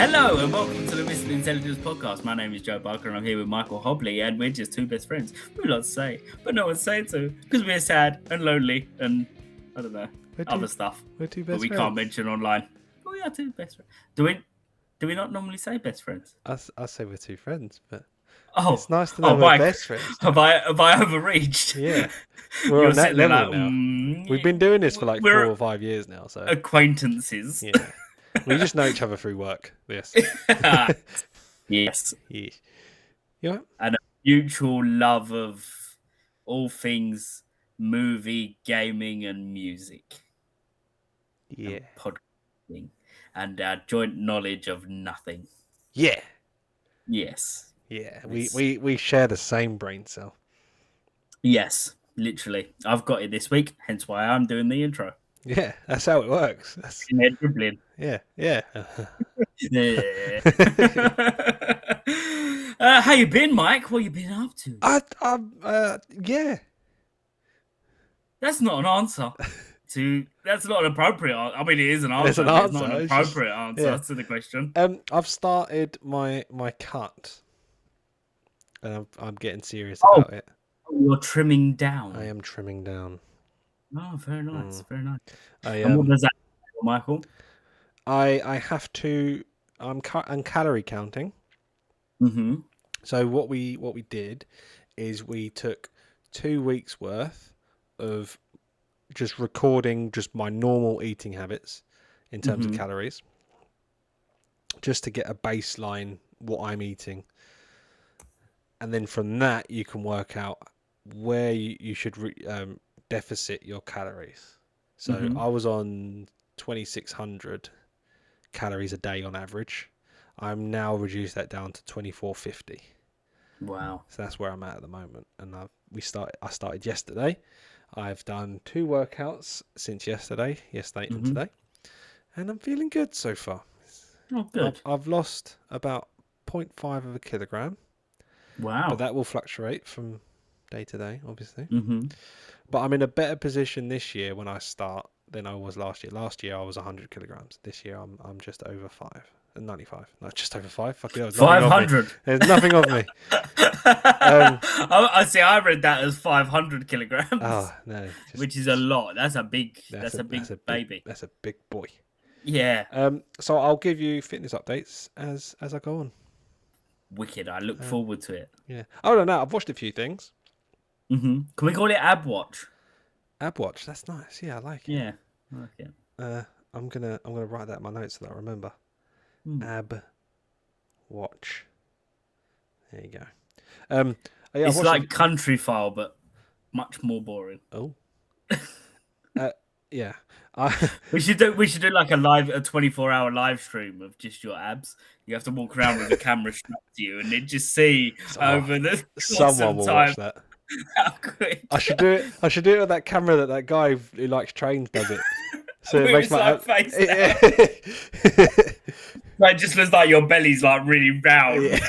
Hello and welcome to the Missing Intelligence podcast. My name is Joe Barker and I'm here with Michael Hobley, and we're just two best friends. We love to say, but no one's saying to because we're sad and lonely and I don't know other stuff. We're two best but we friends. can't mention online. Oh yeah, two best friends. Do we not normally say best friends? I say we're two friends, but Oh, it's nice to know we're Mike, best friends. Have I overreached? Yeah, we're on that level now. We've been doing this for like 4 or 5 years now, so acquaintances. Yeah, we just know each other through work. Yes. Yes. Yeah. And a mutual love of all things movie, gaming, and music. Yeah. And podcasting. And our joint knowledge of nothing. Yeah. Yes. Yeah. We share the same brain cell. Yes, literally. I've got it this week, hence why I'm doing the intro. Yeah, that's how it works. That's... dribbling. Yeah. How you been, Mike? What you been up to? Yeah. That's not an answer. That's not an appropriate answer. I mean, it is an answer. It's an answer. answer. It's not an appropriate answer to the question. I've started my cut, and I'm getting serious about it. You're trimming down. I am trimming down. Oh, very nice. Very nice. And what does that mean, Michael? I have to. I'm calorie counting. Mm-hmm. So what we did is we took 2 weeks worth of just recording just my normal eating habits in terms of calories, just to get a baseline what I'm eating, and then from that you can work out where you should deficit your calories. So I was on 2,600 calories a day on average. I'm now reduced that down to 2,450. Wow. So that's where I'm at the moment. And I started yesterday. I've done 2 workouts since yesterday and today. And I'm feeling good so far. Oh, good. I've lost about 0.5 of a kilogram. Wow. But that will fluctuate from day to day, obviously. But I'm in a better position this year when I start than I was last year. Last year I was 100 kilograms. This year I'm just over 95. No, just over 5. Fuck it, 500. There's nothing of me. I see. I read that as 500 kilograms. Oh no, which is a lot. That's a big baby. That's a big boy. Yeah. So I'll give you fitness updates as I go on. Wicked. I look forward to it. Yeah. Oh no, I've watched a few things. Can we call it Ab Watch? Ab Watch. That's nice. Yeah, I like it. Yeah, I like it. I'm gonna write that in my notes so that I remember. Ab Watch. There you go. It's like Country File, but much more boring. Oh. Yeah. We should do like a 24-hour live stream of just your abs. You have to walk around with a camera strapped to you, and then just see over the someone will watch that. How quick. I should do it with that camera that guy who likes trains does it. So it makes my face. It just looks like your belly's like really round. Yeah.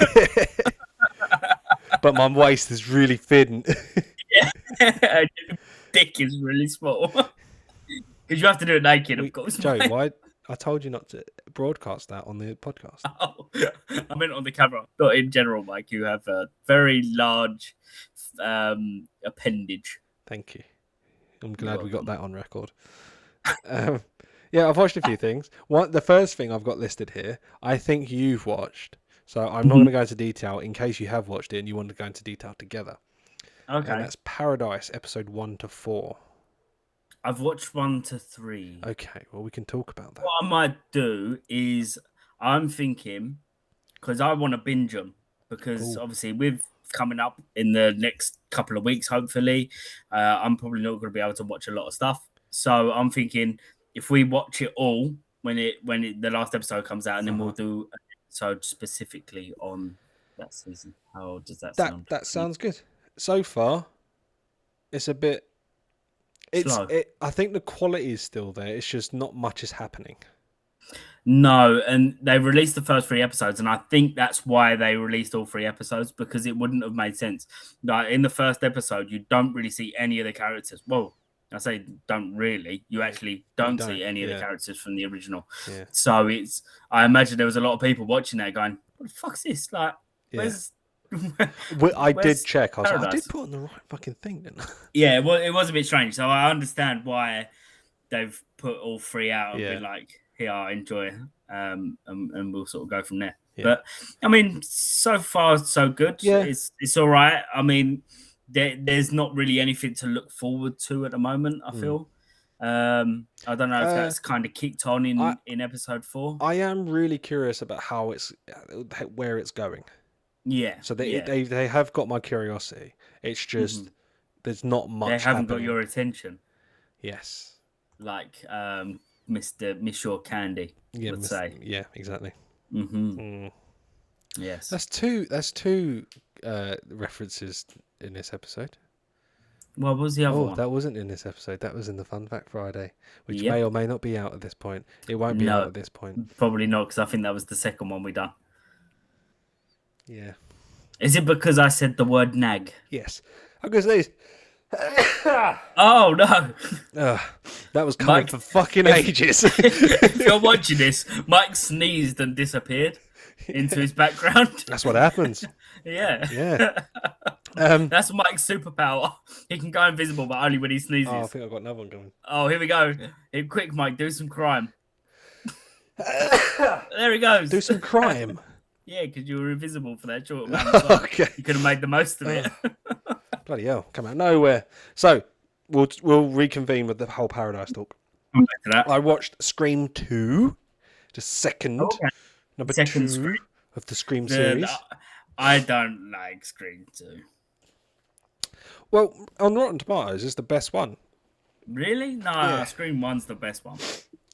But my waist is really thin. Yeah. Dick is really small. Because you have to do it naked, of course. Joe, why? I told you not to broadcast that on the podcast. Oh, I meant on the camera. Not in general, Mike. You have a very large appendage. Thank you. I'm glad we got that on record. Yeah, I've watched a few things. The first thing I've got listed here, I think you've watched. So I'm not going to go into detail in case you have watched it and you want to go into detail together. Okay. And that's Paradise, episode 1 to 4. I've watched 1 to 3. Okay, well, we can talk about that. What I might do is I'm thinking, because I want to binge them, because obviously with coming up in the next couple of weeks, hopefully, I'm probably not going to be able to watch a lot of stuff. So I'm thinking if we watch it all when the last episode comes out, and then we'll do an episode specifically on that season. How does that sound? That sounds good. So far, it's a bit... I think the quality is still there. It's just not much is happening. No, and they released the first 3 episodes, and I think that's why they released all 3 episodes, because it wouldn't have made sense. Like in the first episode, you don't really see any of the characters. Well, I say don't really. You actually You don't don't. see any of the Yeah. characters from the original. Yeah. So it's. I imagine there was a lot of people watching that going, "What the fuck's this? Like, Yeah. where's I did where's check. I was like, I did Paradise?" put on the right fucking thing, didn't I? Yeah, well, it was a bit strange. So I understand why they've put all three out and Yeah. been like, "Here, enjoy," and we'll sort of go from there. Yeah. But I mean, so far so good. Yeah. It's all right. I mean, there's not really anything to look forward to at the moment. I feel. I don't know if that's kind of kicked on in episode 4. I am really curious about where it's going. Yeah. So they have got my curiosity. It's just there's not much. They haven't happening. got your attention. Yes. Like Miss Your Candy would say. Yeah, exactly. Yes. That's two references in this episode. What was the other one? That wasn't in this episode. That was in the Fun Fact Friday, which may or may not be out at this point. It won't be out at this point. Probably not, because I think that was the second one we done. Yeah. Is it because I said the word nag? Yes. I'm going to sneeze. Oh, no. That was coming for fucking ages. If you're watching this, Mike sneezed and disappeared into his background. That's what happens. Yeah. Yeah. That's Mike's superpower. He can go invisible, but only when he sneezes. Oh, I think I've got another one going. Oh, here we go. Hey, quick, Mike, do some crime. There he goes. Do some crime. Yeah, because you were invisible for that short amount of time. Okay. You could have made the most of it. Bloody hell, come out of nowhere. So we'll reconvene with the whole Paradise talk. Come back to that. I watched Scream 2, the second number Second 2 Scream. of the Scream series. I don't like Scream 2. Well, on Rotten Tomatoes, it's the best one. Really? No, Yeah. Scream 1's the best one.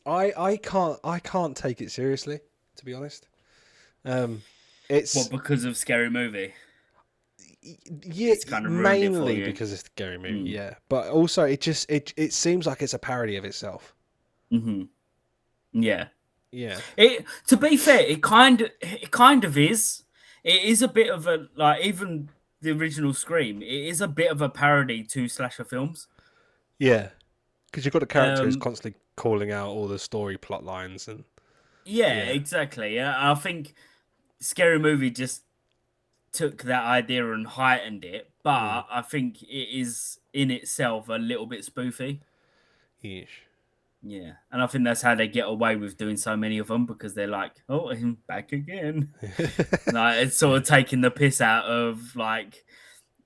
I can't take it seriously, to be honest. It's What, because of Scary Movie? Yeah, kind of ruined it for mainly you. because it's a scary movie, yeah. But also, it seems like it's a parody of itself. Yeah. Yeah. To be fair, it kind of is. It is a bit of a, like, even the original Scream, it is a bit of a parody to slasher films. Yeah, because you've got a character who's constantly calling out all the story plot lines and. Yeah, exactly. I think Scary Movie just took that idea and heightened it, but I think it is in itself a little bit spoofy. Yeesh. Yeah, and I think that's how they get away with doing so many of them, because they're like, "Oh, him back again." Like, it's sort of taking the piss out of like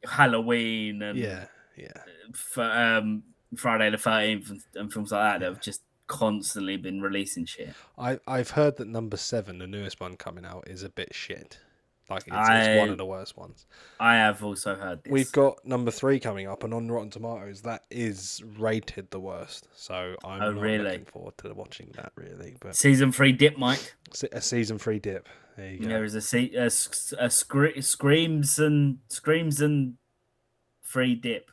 Halloween and Friday the 13th and films like that that have just constantly been releasing shit. I've heard that number 7, the newest one coming out, is a bit shit. Like it's one of the worst ones. I have also heard this. We've got number 3 coming up, and on Rotten Tomatoes, that is rated the worst. So I'm not looking forward to watching that, really. But season 3 dip, Mike. A season 3 dip. There you go. There is a screams and free dip.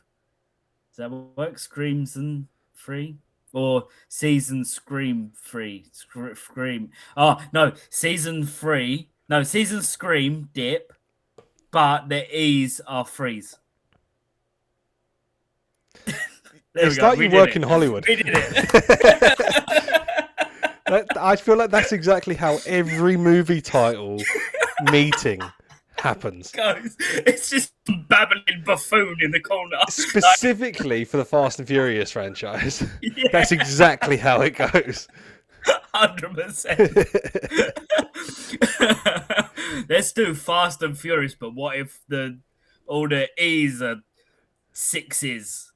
Does that work? Screams and free, or season Scream free? Scream. Oh no, season 3. No, season Scream dip, but the E's are freeze. It's like you work in Hollywood. We did it. I feel like that's exactly how every movie title meeting happens. It's just babbling buffoon in the corner. Specifically for the Fast and Furious franchise. Yeah. That's exactly how it goes. 100%. Let's do Fast and Furious, but what if all the E's are 6s?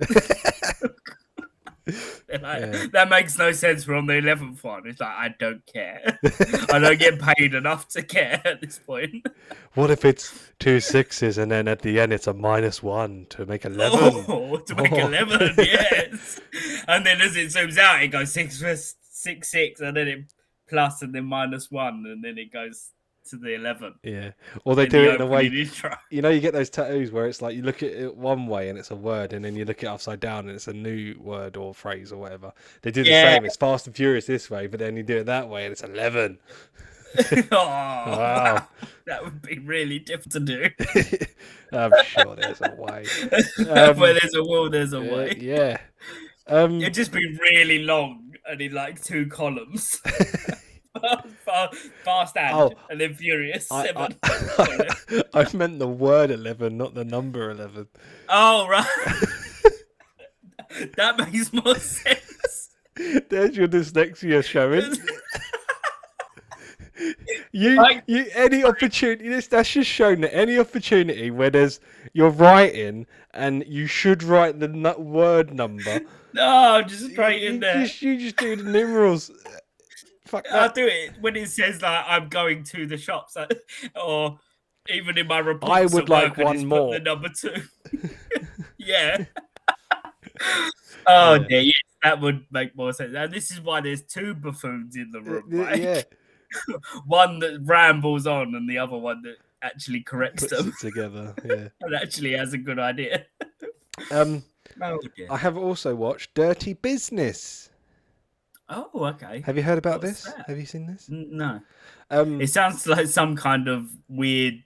That makes no sense. We're on the 11th one. It's like, I don't care. I don't get paid enough to care at this point. What if it's 2 6s and then at the end it's a -1 to make 11? Oh, to make 11, yes. And then as it zooms out, it goes 6 6, and then it plus and then -1, and then it goes to the 11. Yeah. Or they do it in a way, intro. You know, you get those tattoos where it's like you look at it one way and it's a word, and then you look at it upside down and it's a new word or phrase or whatever. They do the same. It's Fast and Furious this way, but then you do it that way and it's 11. Wow. That would be really difficult to do. I'm sure there's a way. Where there's a will, there's a way. Yeah. It'd just be really long and in like 2 columns. Fast and then Furious I, 7. I meant the word 11, not the number 11. Oh, right. That makes more sense. There's your dyslexia showing. Any opportunity, that's just shown that any opportunity where you're writing and you should write the word number. No, just straight in there. You just do the numerals. Fuck that. I'll do it when it says like I'm going to the shops, or even in my reports. I would like work, one more. The number 2. Yeah. Oh dear, yes, that would make more sense. And this is why there's 2 buffoons in the room, right? Yeah. One that rambles on, and the other one that actually corrects Puts them it together. Yeah. And actually has a good idea. I have also watched Dirty Business. Oh, okay. Have you heard about this? That? Have you seen this? No. It sounds like some kind of weird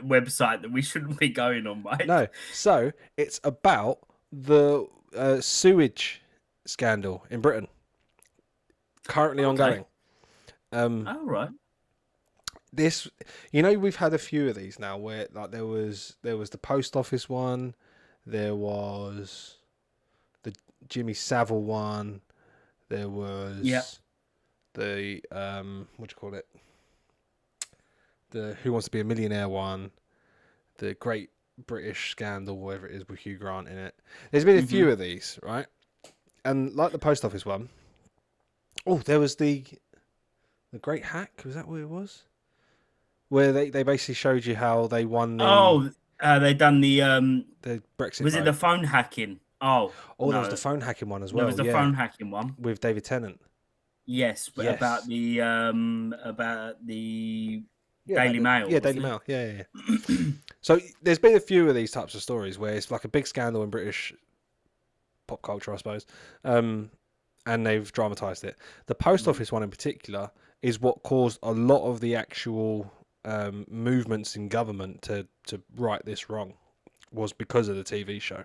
website that we shouldn't be going on, right? No. So it's about the sewage scandal in Britain, currently ongoing. Oh, right. This, we've had a few of these now where like there was the post office one, there was the Jimmy Savile one, there was the what do you call it? The Who Wants to Be a Millionaire one, the Great British Scandal, whatever it is, with Hugh Grant in it. There's been a few of these, right? And like the post office one, there was the Great Hack. Was that what it was? Where they basically showed you how they won the... they done the Brexit Was vote. it the phone hacking? No. There was the phone hacking one as well. There was the phone hacking one. With David Tennant. Yes, but about the Daily Mail. Yeah, Daily Mail. Yeah. So there's been a few of these types of stories where it's like a big scandal in British pop culture, I suppose, and they've dramatised it. The post office one in particular is what caused a lot of the actual movements in government to right this wrong, was because of the TV show.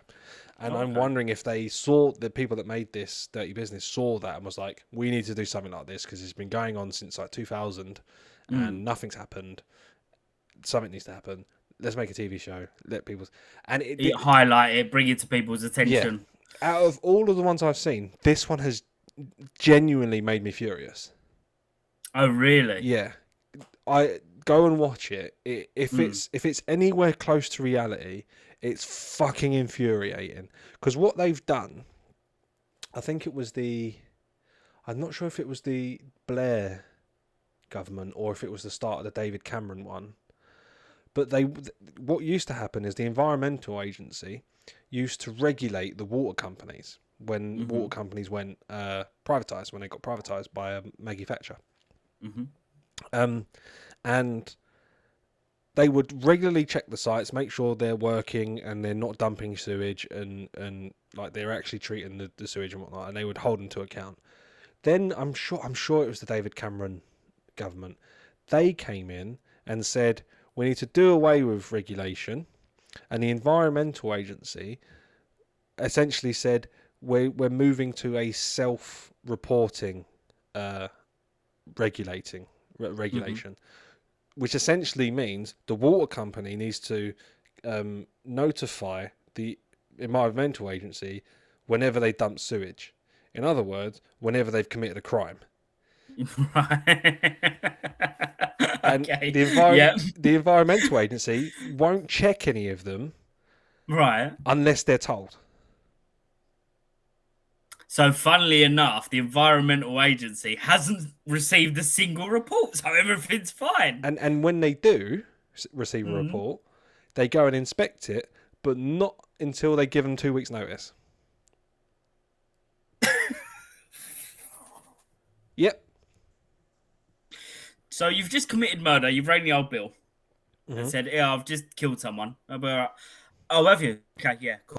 And I'm wondering if they saw, the people that made this Dirty Business saw that and was like, we need to do something like this because it's been going on since like 2000 and nothing's happened. Something needs to happen. Let's make a TV show. Let people... And it highlight it, bring it to people's attention. Yeah. Out of all of the ones I've seen, this one has genuinely made me furious. Oh, really? Yeah. I go and watch it. If it's anywhere close to reality, it's fucking infuriating. Because what they've done, I think it was I'm not sure if it was the Blair government or if it was the start of the David Cameron one. But what used to happen is the Environmental Agency used to regulate the water companies when water companies went privatised, when they got privatised by Maggie Thatcher. And they would regularly check the sites, make sure they're working and they're not dumping sewage and like they're actually treating the sewage and whatnot, and they would hold them to account. Then I'm sure it was the David Cameron government. They came in and said, we need to do away with regulation, and the Environmental Agency essentially said we're moving to a self-reporting regulation, which essentially means the water company needs to notify the Environmental Agency whenever they dump sewage. In other words, whenever they've committed a crime. Right. And the Environmental Agency won't check any of them, right, unless they're told. So, funnily enough, the Environmental Agency hasn't received a single report, so everything's fine. And when they do receive a report, they go and inspect it, but not until they give them 2 weeks' notice. Yep. So you've just committed murder. You've rang the old bill and said, "Yeah, I've just killed someone." I'll be all right. Oh, have you? Okay, yeah, cool.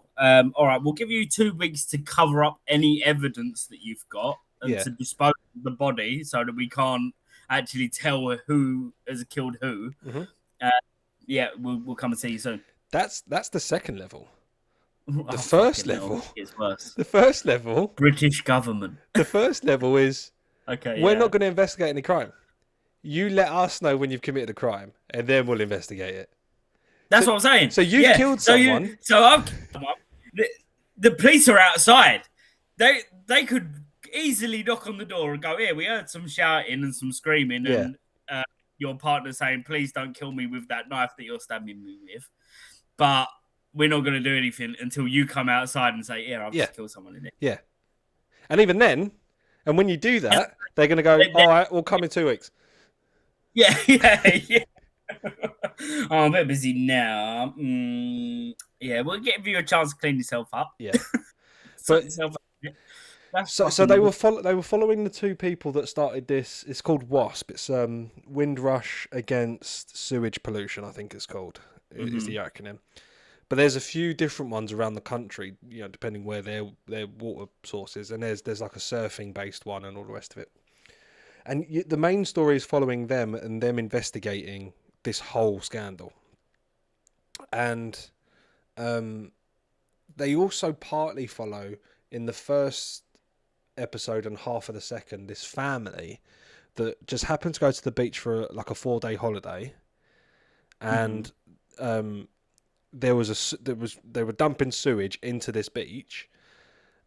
All right, we'll give you 2 weeks to cover up any evidence that you've got and to dispose of the body, so that we can't actually tell who has killed who. We'll come and see you soon. That's the second level. The Oh, first fucking hell. level, It's worse. the first level, British government. the first level is Okay, we're yeah. not going to investigate any crime. You let us know when you've committed a crime, and then we'll investigate it. That's So, what I'm saying. so you've Yeah. killed someone. So I've killed someone. The police are outside. They could easily knock on the door and go, "Here, we heard some shouting and some screaming, Yeah. and your partner saying, please don't kill me with that knife that you're stabbing me with." But we're not going to do anything until you come outside and say, "Yeah, I've Yeah. just killed someone in it." Yeah. And even then, and when you do that, they're going to go, all right, we'll come in 2 weeks. Yeah. Oh, I'm a bit busy now. Yeah, we'll give you a chance to clean yourself up. Yeah. Sort But yourself up. That's so they were following the two people that started this. It's called WASP. It's Windrush Against Sewage Pollution, I think it's called. Is the acronym. But there's a few different ones around the country, you know, depending where their water source is. And there's like a surfing based one and all the rest of it. And the main story is following them and them investigating this whole scandal. And they also partly follow in the first episode and half of the second this family that just happened to go to the beach for like a 4-day holiday, and they were dumping sewage into this beach,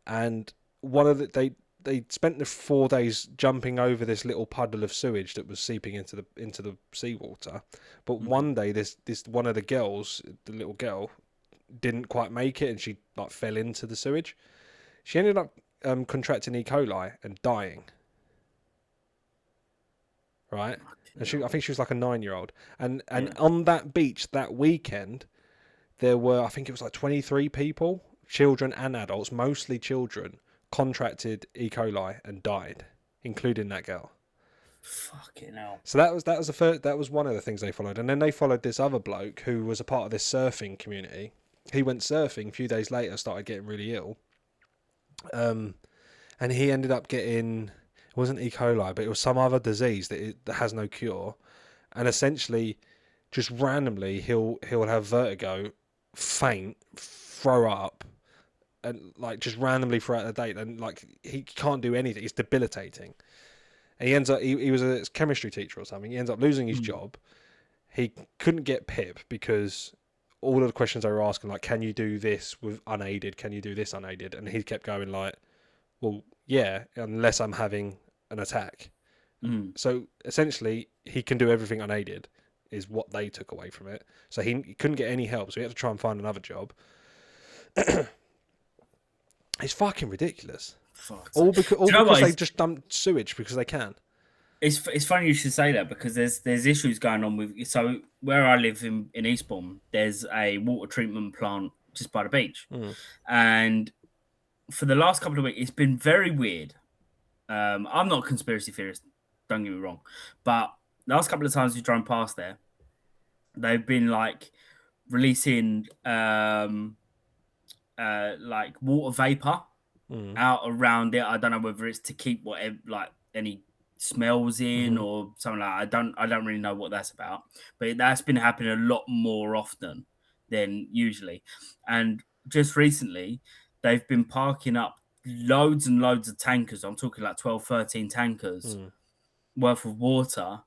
and one of they spent the 4 days jumping over this little puddle of sewage that was seeping into the seawater. But one day this one of the girls, the little girl, didn't quite make it, and she like fell into the sewage. She ended up contracting E. coli and dying. Right? And I think she was like a 9-year-old. And on that beach that weekend, there were, I think it was like 23 people, children and adults, mostly children, contracted E. coli and died, including that girl. Fucking hell. So that was one of the things they followed. And then they followed this other bloke who was a part of this surfing community. He went surfing a few days later, started getting really ill. And he ended up getting, it wasn't E. coli, but it was some other disease that has no cure. And essentially, just randomly, he'll have vertigo, faint, throw up, and like just randomly throughout the day. And like he can't do anything. It's debilitating. And he ends up, he was a chemistry teacher or something. He ends up losing his job. He couldn't get PIP because all of the questions they were asking, like, can you do this with unaided? Can you do this unaided? And he kept going like, well, yeah, unless I'm having an attack. So essentially, he can do everything unaided, is what they took away from it. So he couldn't get any help, so he had to try and find another job. It's fucking ridiculous. All because they just dump sewage because they can. It's funny you should say that, because there's issues going on with, so where I live in Eastbourne, there's a water treatment plant just by the beach, and for the last couple of weeks it's been very weird. I'm not a conspiracy theorist, don't get me wrong, but the last couple of times we've driven past there, they've been like releasing like water vapor out around it. I don't know whether it's to keep whatever, like any smells in or something like that. I don't really know what that's about, but that's been happening a lot more often than usually. And just recently they've been parking up loads and loads of tankers. I'm talking like 12, 13 tankers worth of water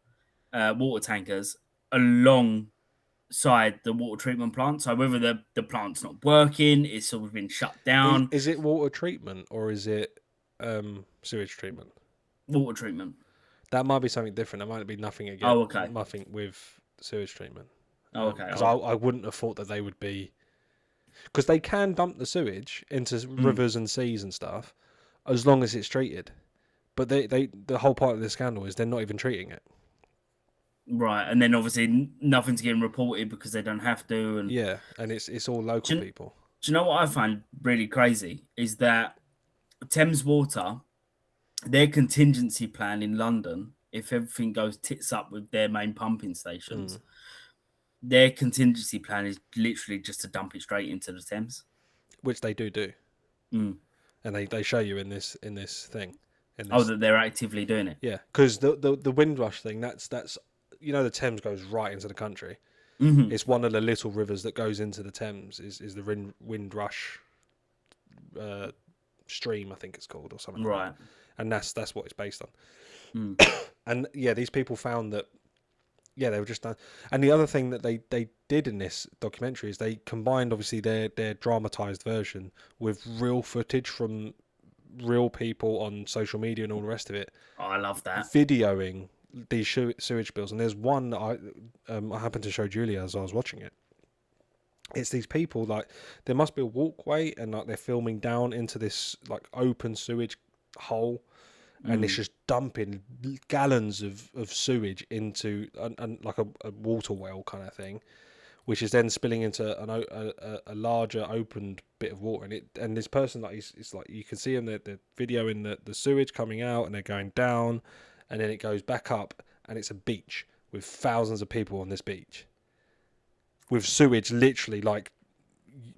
tankers alongside the water treatment plant. So whether the plant's not working, it's sort of been shut down. Is it water treatment or is it sewage treatment? Water treatment. That might be something different. That might be nothing again. Oh, okay. Nothing with sewage treatment. Oh, okay. Because I wouldn't have thought that they would be, because they can dump the sewage into rivers and seas and stuff, as long as it's treated. But the whole part of the scandal is they're not even treating it. Right, and then obviously nothing's getting reported because they don't have to. And yeah, and it's all local people. Do you know what I find really crazy is that Thames Water, their contingency plan in London, if everything goes tits up with their main pumping stations, their contingency plan is literally just to dump it straight into the Thames, which they do, and they show you in this thing. That they're actively doing it. Yeah, because the Windrush thing, that's you know, the Thames goes right into the country. It's one of the little rivers that goes into the Thames. Is the Windrush Stream, I think it's called, or something like Right. that. And that's what it's based on. Mm. And yeah, these people found that they were just done. And the other thing that they did in this documentary is they combined obviously their dramatized version with real footage from real people on social media and all the rest of it, Oh, I love that. videoing these sewage spills. And there's one that I happened to show Julia as I was watching it. It's these people, like, there must be a walkway, and like they're filming down into this like open sewage hole, and it's just dumping gallons of sewage into like a water well kind of thing, which is then spilling into a larger opened bit of water. And this person, like, it's like you can see them, they're videoing the sewage coming out, and they're going down, and then it goes back up, and it's a beach with thousands of people on this beach, with sewage literally like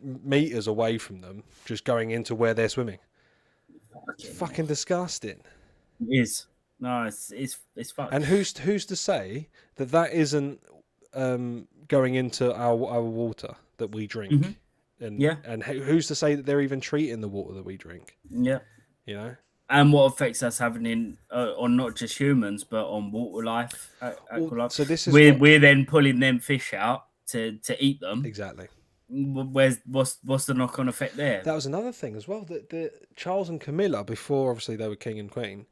meters away from them, just going into where they're swimming. It's fucking disgusting. It is. No, it's fucked. And who's to say that isn't going into our water that we drink? And who's to say that they're even treating the water that we drink? Yeah. You know. And what effects that's having on not just humans but on water life, aqua life. So this is we're then pulling them fish out to eat them. Exactly. What's the knock-on effect there? That was another thing as well. That the Charles and Camilla, before obviously they were king and queen,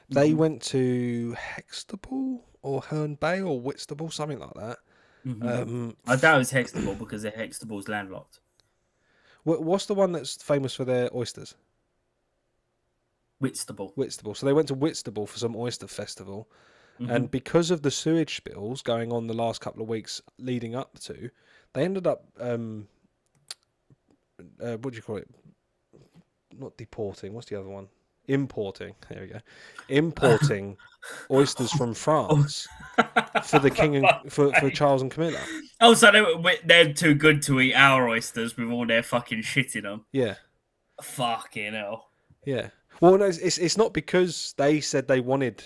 they went to Hextable or Herne Bay or Whitstable, something like that. I doubt it's Hextable because Hextable's landlocked. What's the one that's famous for their oysters? Whitstable. So they went to Whitstable for some oyster festival, and because of the sewage spills going on the last couple of weeks leading up to, they ended up what do you call it? Not deporting. What's the other one? Importing. There we go. Importing oysters from France for the king and for Charles and Camilla. Oh, so they're too good to eat our oysters with all their fucking shit in them. Yeah. Fucking hell. Yeah. Well, no, it's not because they said they wanted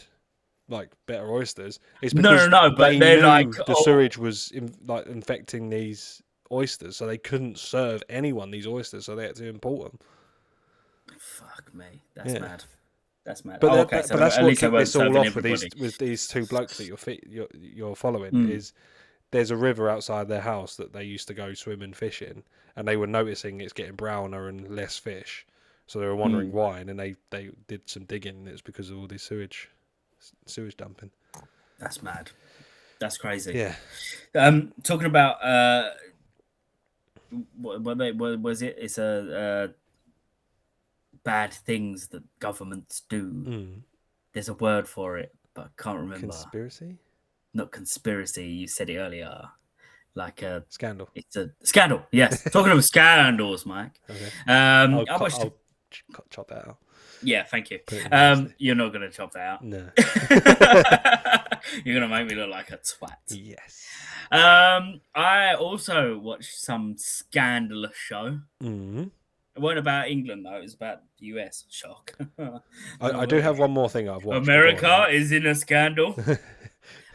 like better oysters. It's because but they they're knew like the sewage was infecting these oysters, so they couldn't serve anyone these oysters, so they had to import them. Fuck me, that's mad. That's mad. But So that's at what least kicked this all off everybody. with these two blokes that you're following. Is there's a river outside their house that they used to go swim and fish in, and they were noticing it's getting browner and less fish, so they were wondering why, and then they did some digging, and it's because of all this sewage dumping. That's mad. That's crazy. Yeah. Talking about what was it? It's bad things that governments do. There's a word for it, but I can't remember. Conspiracy? Not conspiracy. You said it earlier. Like a scandal. It's a scandal. Yes. Talking about scandals, Mike. Okay. I'll chop that out. Yeah, thank you. You're not going to chop that out. No. You're going to make me look like a twat. Yes. I also watched some Scandalous show. It wasn't about England, though. It was about the US. Shock. I do have one more thing I've watched. America is in a scandal.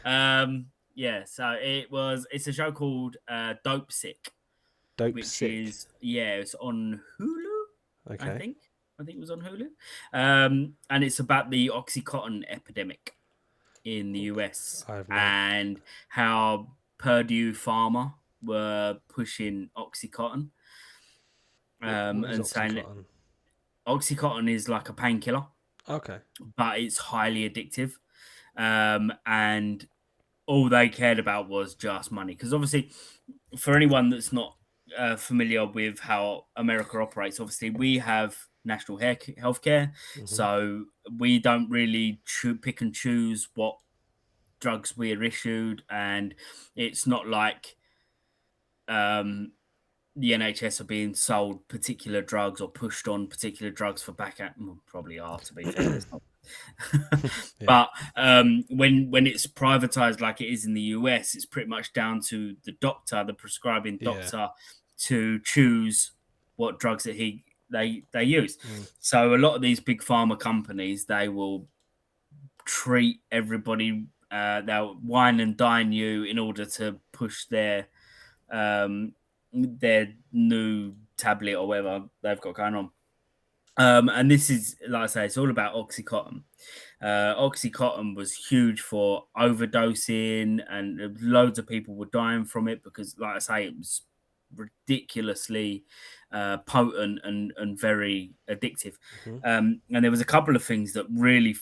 Yeah, so it's a show called Dope Sick. It's on Hulu. Okay. I think it was on Hulu. And it's about the Oxycontin epidemic in the US and how Purdue Pharma were pushing Oxycontin. And saying Oxycontin is like a painkiller. Okay. But it's highly addictive. And all they cared about was just money. Because obviously, for anyone that's not familiar with how America operates, obviously we have national healthcare, so we don't really pick and choose what drugs we're issued, and it's not like the NHS are being sold particular drugs or pushed on particular drugs for probably are, to be fair. But when it's privatized like it is in the US, it's pretty much down to the prescribing doctor to choose what drugs that they use. So a lot of these big pharma companies, they will treat everybody, they'll wine and dine you in order to push their new tablet or whatever they've got going on. And this is, like I say, it's all about Oxycontin. Oxycontin was huge for overdosing, and loads of people were dying from it because, like I say, it was ridiculously potent and very addictive. Hmm. And there was a couple of things that really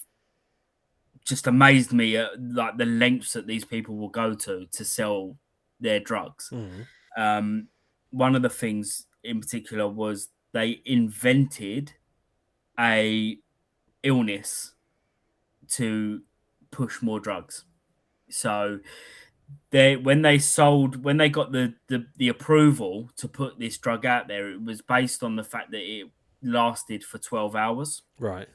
just amazed me at like the lengths that these people will go to sell their drugs. Mm. Um, One of the things in particular was they invented a illness to push more drugs. So they when they got the approval to put this drug out there, it was based on the fact that it lasted for 12 hours, Right.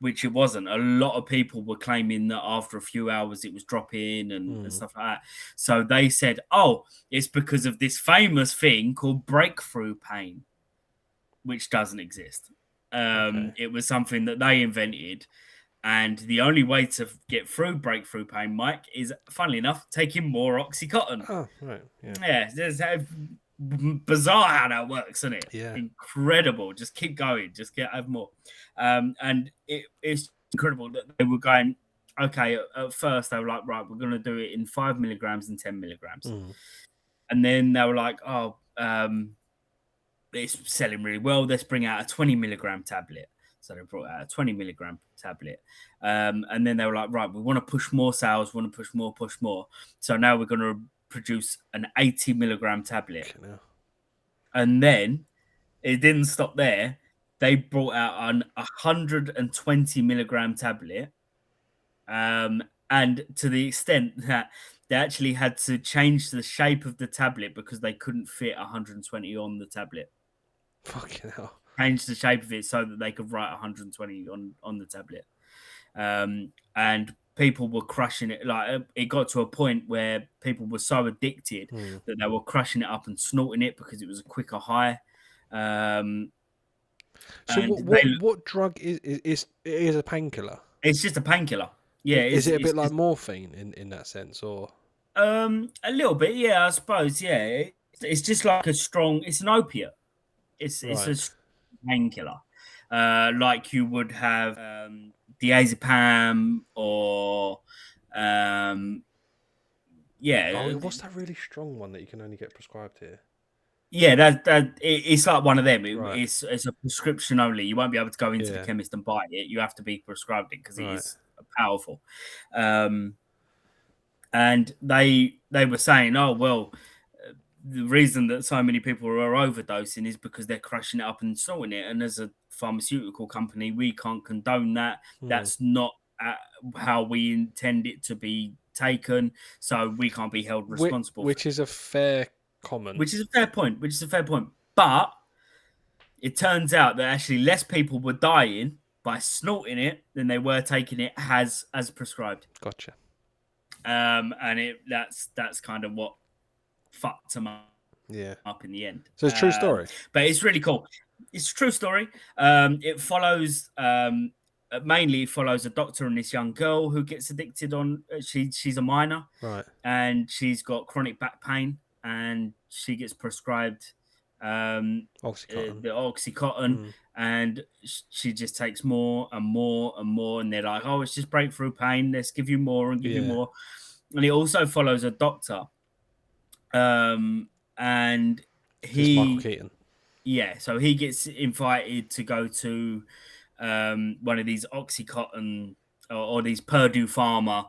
which it wasn't. A lot of people were claiming that after a few hours it was dropping and Mm. stuff like that. So they said, oh, it's because of this famous thing called breakthrough pain, which doesn't exist. Okay. It was something that they invented. And the only way to get through breakthrough pain, Mike, is, funnily enough, taking more Oxycontin. Oh, right. Yeah. Yeah, it's bizarre how that works, isn't it? Yeah. Incredible. Just keep going. Just have more. And it's incredible that they were going, okay, at first they were like, right, we're going to do it in 5 milligrams and 10 milligrams. Mm. And then they were like, oh, it's selling really well. Let's bring out a 20 milligram tablet. So they brought out a 20 milligram tablet. And then they were like, right, we want to push more sales, we want to push more. So now we're going to produce an 80 milligram tablet. Okay, now. And then it didn't stop there. They brought out an 120 milligram tablet. And to the extent that they actually had to change the shape of the tablet because they couldn't fit 120 on the tablet. Fucking hell. Change the shape of it so that they could write 120 on the tablet. And people were crushing it. Like, it got to a point where people were so addicted that they were crushing it up and snorting it because it was a quicker high. So And what drug is it is a painkiller? it's just a painkiller. Yeah, Is it a bit it's like just, morphine in that sense, or a little bit. Yeah, I suppose. Yeah, it's just like a strong. It's an opiate. It's right? a painkiller, like you would have diazepam or Oh, yeah, what's that really strong one that you can only get prescribed here? yeah. It's like one of them. Right. It's a prescription only. You won't be able to go into the Yeah. chemist and buy it. You have to be prescribed it because it Right. is powerful. Um, and they were saying, oh well, the reason that so many people are overdosing is because they're crushing it up and snorting it. And as a pharmaceutical company, we can't condone that. Hmm. That's not how we intend it to be taken. So we can't be held responsible for Which is a fair comment. which is a fair point. Which is a fair point. But it turns out that actually less people were dying by snorting it than they were taking it as prescribed. Gotcha. And that's kind of what fucked them Yeah. up in the end. So it's a true story. But it's really cool. It's a true story. It follows mainly follows a doctor and this young girl who gets addicted on. She's a minor, Right. and she's got chronic back pain, and she gets prescribed Oxycontin. the Oxycontin, and she just takes more and more and more, and they're like, oh, it's just breakthrough pain. Let's give you more and give you Yeah. more. And it also follows a doctor. And It's Michael he, Keaton. yeah, so he gets invited to go to one of these Oxycontin or these Purdue Pharma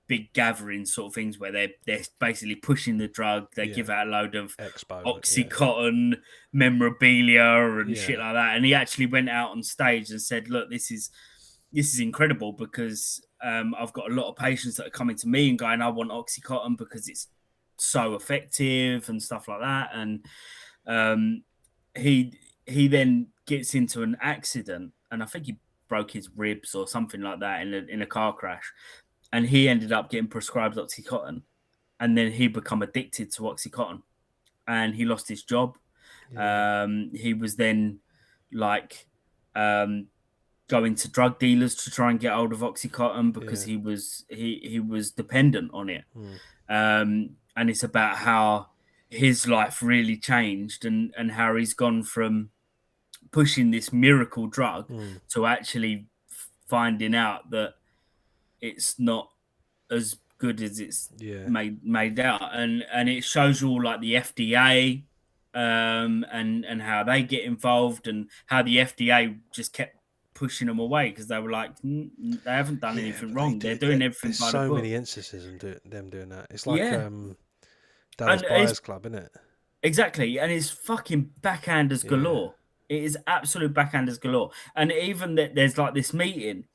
big gathering sort of things where they're basically pushing the drug. They give out a load of Expo. Oxycontin memorabilia and Yeah. shit like that. And he actually went out on stage and said, "Look, this is incredible because I've got a lot of patients that are coming to me and going, I want Oxycontin because it's so effective and stuff like that." And he then gets into an accident, and I think he broke his ribs or something like that in a car crash, and he ended up getting prescribed Oxycontin, and then he become addicted to Oxycontin, and he lost his job. Yeah. He was then like going to drug dealers to try and get hold of Oxycontin because he was dependent on it. And it's about how his life really changed and how he's gone from pushing this miracle drug Mm. to actually finding out that it's not as good as it's Yeah. made out, and it shows you all like the FDA, and how they get involved, and how the FDA just kept pushing them away because they were like, they haven't done Yeah, anything but they wrong. They're do. doing everything There's by the so book. many instances of them doing that. It's like Yeah, Dallas and it's Buyers Club, isn't it? exactly, and it's fucking backhanders Yeah. galore. It is absolute backhanders galore, and even that there's like this meeting,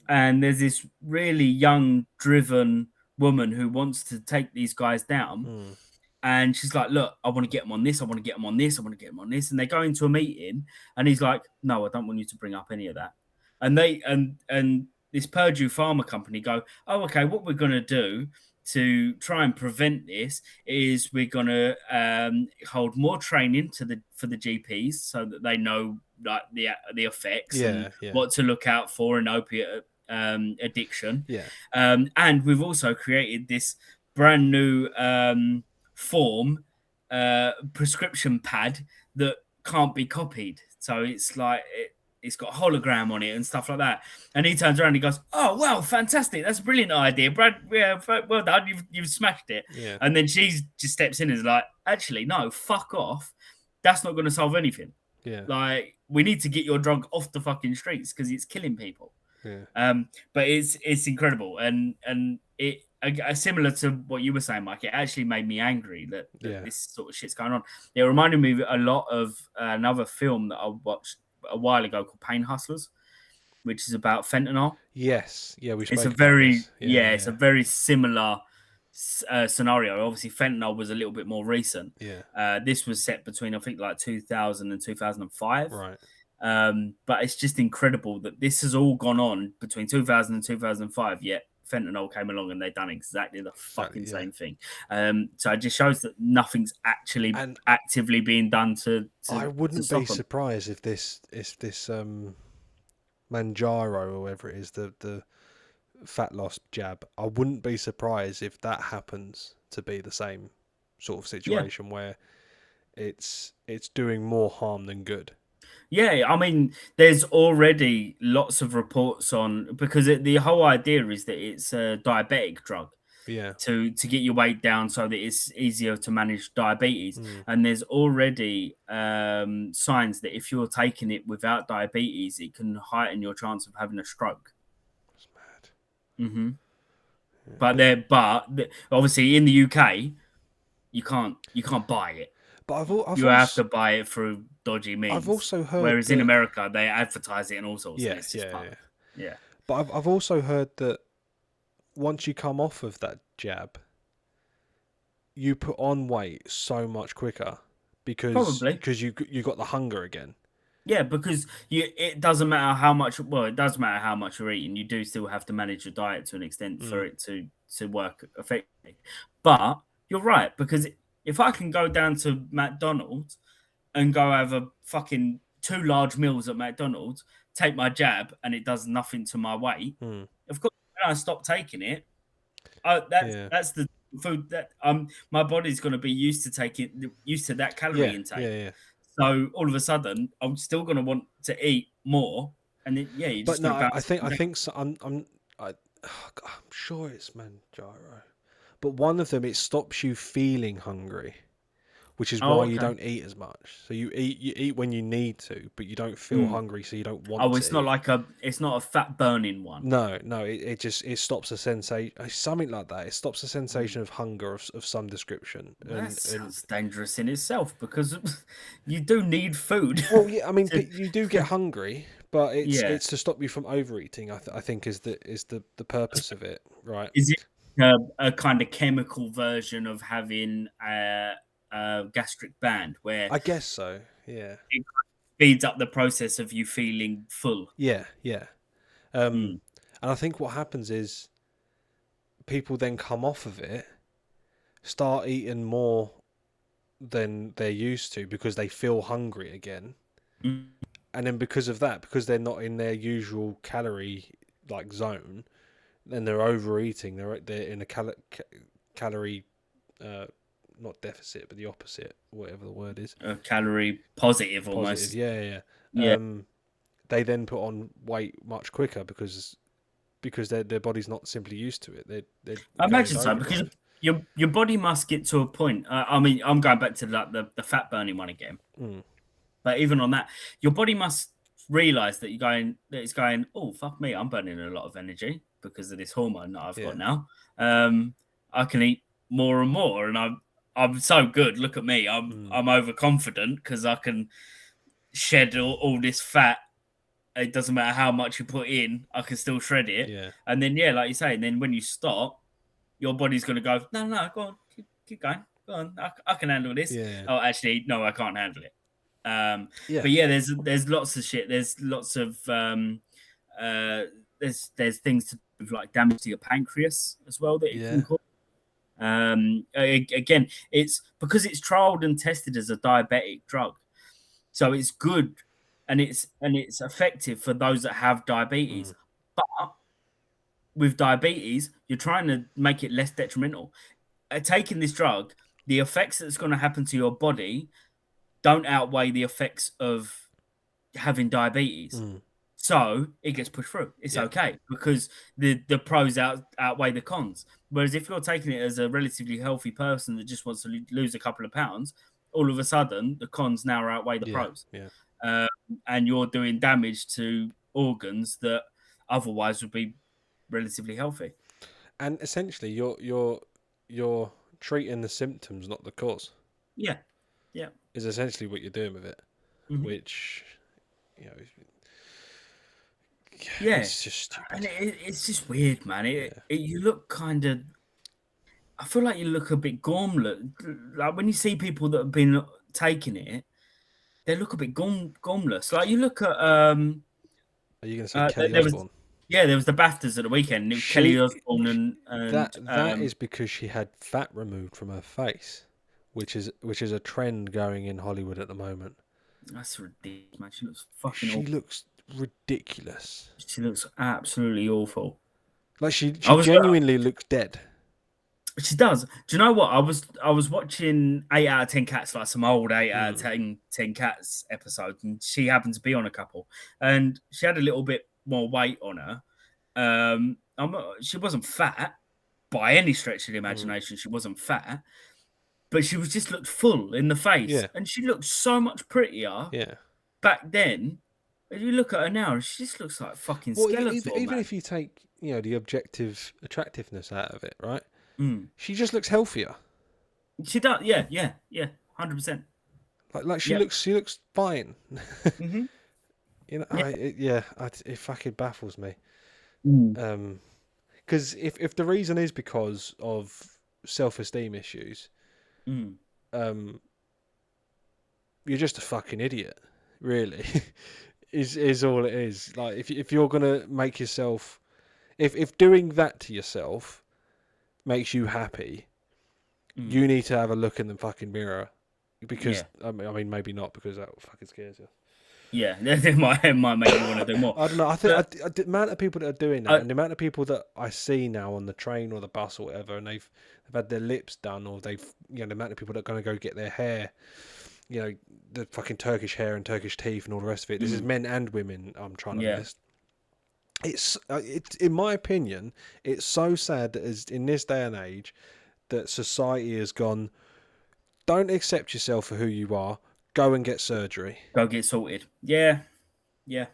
and there's this really young, driven woman who wants to take these guys down. Mm. And she's like, "Look, I want to get them on this. I want to get them on this. I want to get them on this." And they go into a meeting, and he's like, "No, I don't want you to bring up any of that." And and this Purdue Pharma company go, "Oh, okay. What we're gonna do to try and prevent this is we're gonna hold more training for the GPs so that they know like the effects and Yeah. Yeah. what to look out for in opiate addiction. Yeah. And we've also created this brand new form prescription pad that can't be copied. So it's like it's got a hologram on it and stuff like that." And he turns around and he goes, "Oh wow, fantastic! That's a brilliant idea, Brad. Yeah, well done. You've smashed it." Yeah. And then she just steps in and is like, "Actually, no, fuck off. That's not going to solve anything. Yeah. Like, we need to get your drug off the fucking streets because it's killing people." Yeah. But it's incredible, and it similar to what you were saying, Mike. It actually made me angry that Yeah. this sort of shit's going on. It reminded me a lot of another film that I watched a while ago called Pain Hustlers, which is about fentanyl. Yes. Yeah. We It's a spoke about very this. Yeah. it's a very similar scenario. Obviously, fentanyl was a little bit more recent. Yeah. This was set between I think like 2000 and 2005. Right. But it's just incredible that this has all gone on between 2000 and 2005, yet fentanyl came along and they've done exactly the fucking Exactly. Yeah. same thing. So it just shows that nothing's actually And actively being done to I wouldn't be stop them. surprised if this Manjaro or whatever it is, the fat loss jab. I wouldn't be surprised if that happens to be the same sort of Yeah. situation where it's doing more harm than good. Yeah, I mean, there's already lots of reports on because the whole idea is that it's a diabetic drug Yeah. to get your weight down so that it's easier to manage diabetes. Mm. And there's already signs that if you're taking it without diabetes, it can heighten your chance of having a stroke. It's mad. Hmm. Yeah. But obviously in the UK, you can't buy it. But You have to buy it through dodgy means. I've also heard Whereas in that, America, they advertise it and all sorts, and yeah, it's just fun. yeah. Yeah. But I've also heard that once you come off of that jab, you put on weight so much quicker because Probably. you got the hunger again. Yeah, because it doesn't matter how much. Well, it does matter how much you're eating. You do still have to manage your diet to an extent for it to work effectively. But you're right, because if I can go down to McDonald's and go have a fucking 2 large meals at McDonald's, take my jab, and it does nothing to my weight. Mm. Of course, when I stop taking it, Yeah. that's the food that my body's going to be used to that calorie intake. Yeah. So all of a sudden, I'm still going to want to eat more, and then, yeah, you But just no, going to bounce. I think so, I'm sure it's Manjaro, but one of them, it stops you feeling hungry, which is Oh, why you okay. don't eat as much. So you eat when you need to, but you don't feel hungry, so you don't want Oh, to it's not eat. like it's not a fat burning one. No, it just stops a sensation, something like that. It stops a sensation of hunger of some description. That sounds dangerous in itself because you do need food. Well, yeah, I mean, to- you do get hungry, but yeah. it's to stop you from overeating. I think is the purpose of it, right? Is it a kind of chemical version of having a gastric band where I guess so. Yeah, it speeds up the process of you feeling full? yeah. And I think what happens is people then come off of it, start eating more than they're used to because they feel hungry again. Mm. And then because of that, because they're not in their usual calorie like zone, then they're overeating. They're in a calorie not deficit, but the opposite, whatever the word is. A calorie positive almost. Positive, yeah. Yeah. they then put on weight much quicker because their body's not simply used to it. They're I going imagine into so because overdrive. your body must get to a point. I mean, I'm going back to the fat burning one again. Mm. But even on that, your body must realize that it's going, oh, fuck me, I'm burning a lot of energy because of this hormone that I've got Yeah. now. I can eat more and more, and I'm so good. Look at me, I'm overconfident because I can shed all this fat. It doesn't matter how much you put in, I can still shred it. Yeah. And then yeah, like you say, and then when you stop, your body's going to go, no, go on, keep going, go on, I can handle this. Yeah. Oh, actually, no, I can't handle it. Yeah. But yeah, there's lots of shit. There's lots of there's things to do with like damage to your pancreas as well that it can Yeah. cause. Again, it's because it's trialed and tested as a diabetic drug, so it's good and it's effective for those that have diabetes. But with diabetes, you're trying to make it less detrimental. Taking this drug, the effects that's going to happen to your body don't outweigh the effects of having diabetes. So it gets pushed through. It's Yeah. okay because the pros outweigh the cons. Whereas if you're taking it as a relatively healthy person that just wants to lose a couple of pounds, all of a sudden the cons now outweigh the pros. Yeah. And you're doing damage to organs that otherwise would be relatively healthy. And essentially, you're treating the symptoms, not the cause. Yeah. Yeah. Is essentially what you're doing with it, Mhm. which you know, Yeah. it's just stupid. And it's just weird, man. Yeah. You look kind of. I feel like you look a bit gauntlet. Like when you see people that have been taking it, they look a bit gormless. Like you look at Are you going to say Kelly there was Osbourne? there was the BAFTAs at the weekend. And it was Kelly Osbourne and that is because she had fat removed from her face, which is a trend going in Hollywood at the moment. that's ridiculous, man. She looks fucking. She looks ridiculous. She looks absolutely awful. Like she genuinely looks dead. She does. Do you know what? I was watching 8 out of 10 Cats, like some old 8 out of 10 Cats episodes, and she happened to be on a couple. And she had a little bit more weight on her. She wasn't fat by any stretch of the imagination. She wasn't fat, but she was just looked full in the face. Yeah. And she looked so much prettier back then. If you look at her now, she just looks like fucking Skeletor. Even if you take the objective attractiveness out of it, right? Mm. She just looks healthier. She does, yeah, 100%. Like she looks fine. Mm-hmm. It fucking baffles me. Mm. Because if the reason is because of self-esteem issues, you're just a fucking idiot, really. is all it is. Like if you're gonna make yourself, if doing that to yourself makes you happy, you need to have a look in the fucking mirror. Because I mean, maybe not, because that fucking scares you. Yeah, it might make you want to do more. I don't know. I think the amount of people that are doing that, and the amount of people that I see now on the train or the bus or whatever, and they've had their lips done, or they've the amount of people that are going to go get their hair, the fucking Turkish hair and Turkish teeth and all the rest of it. This is men and women. I'm trying to list. It's in my opinion, it's so sad that in this day and age that society has gone, don't accept yourself for who you are, go and get surgery. Go get sorted. Yeah. It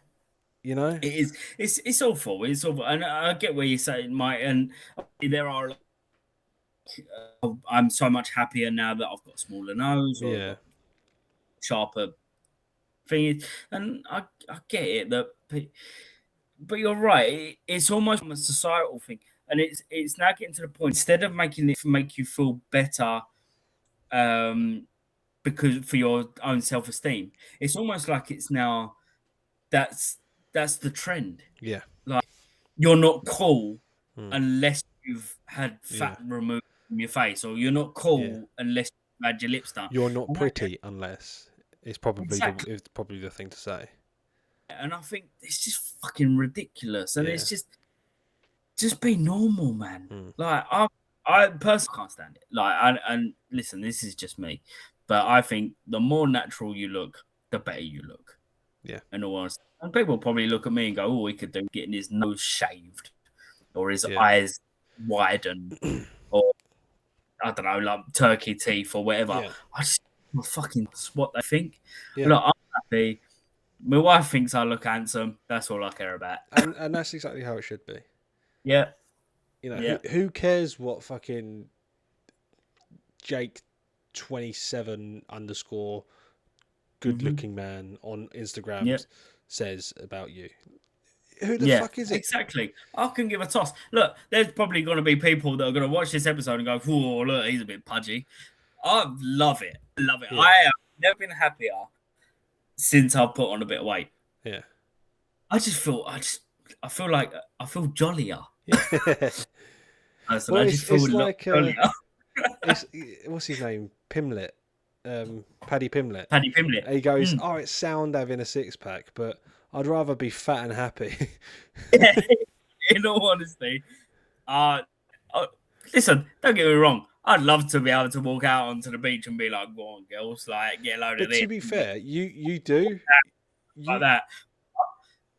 is. It's awful. It's awful, and I get where you say it might. And there are. I'm so much happier now that I've got a smaller nose or sharper thing, and I get it that. But you're right. It's almost a societal thing, and it's now getting to the point. Instead of making it make you feel better, because for your own self-esteem, it's almost like it's now that's the trend. Yeah, like you're not cool unless you've had fat removed from your face, or you're not cool unless you've had your lips done. You're not pretty unless it's probably the thing to say. And I think it's just fucking ridiculous, and it's just be normal, man. Like I personally can't stand it. Like, and listen, this is just me, but I think the more natural you look, the better you look. Yeah. In all honesty. And people probably look at me and go, "Oh, he could do getting his nose shaved or his Yeah. eyes widened or I don't know, like turkey teeth or whatever." Yeah. I just fucking what they think. Yeah. Look, I'm happy. My wife thinks I look handsome. That's all I care about. And that's exactly how it should be. Yeah, You know, yeah. who cares what fucking Jake 27 underscore good looking man on Yeah. Instagram says about you? Who the Yeah, fuck is it? exactly. I can give a toss. Look, there's probably going to be people that are going to watch this episode and go, "Whoa, look, he's a bit pudgy." I love it. Love it. Yeah. I have never been happier since I've put on a bit of weight. Yeah. I feel like I feel jollier. Yeah. Personally, I just feel it's a lot like jollier. it's what's his name? Pimlet. Paddy Pimlet. Paddy Pimlet. He goes, "Oh, it's sound having a six pack, but I'd rather be fat and happy." In all honesty, uh, listen, don't get me wrong. I'd love to be able to walk out onto the beach and be like, "Go on, girls, like get a load of But this." to be fair, you do Like that.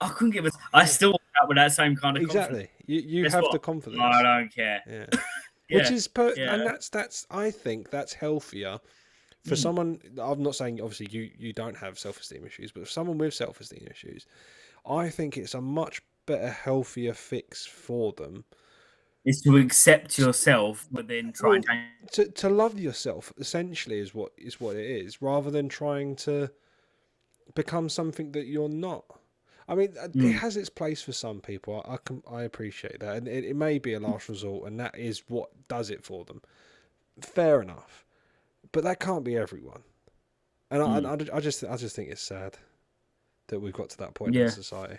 I couldn't give a. I still walk out with that same kind of confidence. exactly. You Guess have what? the confidence. I don't care. Yeah. Yeah, Which is yeah. and that's I think that's healthier for someone. I'm not saying obviously you don't have self-esteem issues, but for someone with self-esteem issues, I think it's a much better, healthier fix for them. Is to accept yourself, but then try and change. To love yourself essentially is what it is, rather than trying to become something that you're not. I mean, it has its place for some people. I appreciate that, and it may be a last resort, and that is what does it for them. Fair enough, but that can't be everyone. And I just think it's sad that we've got to that point in society.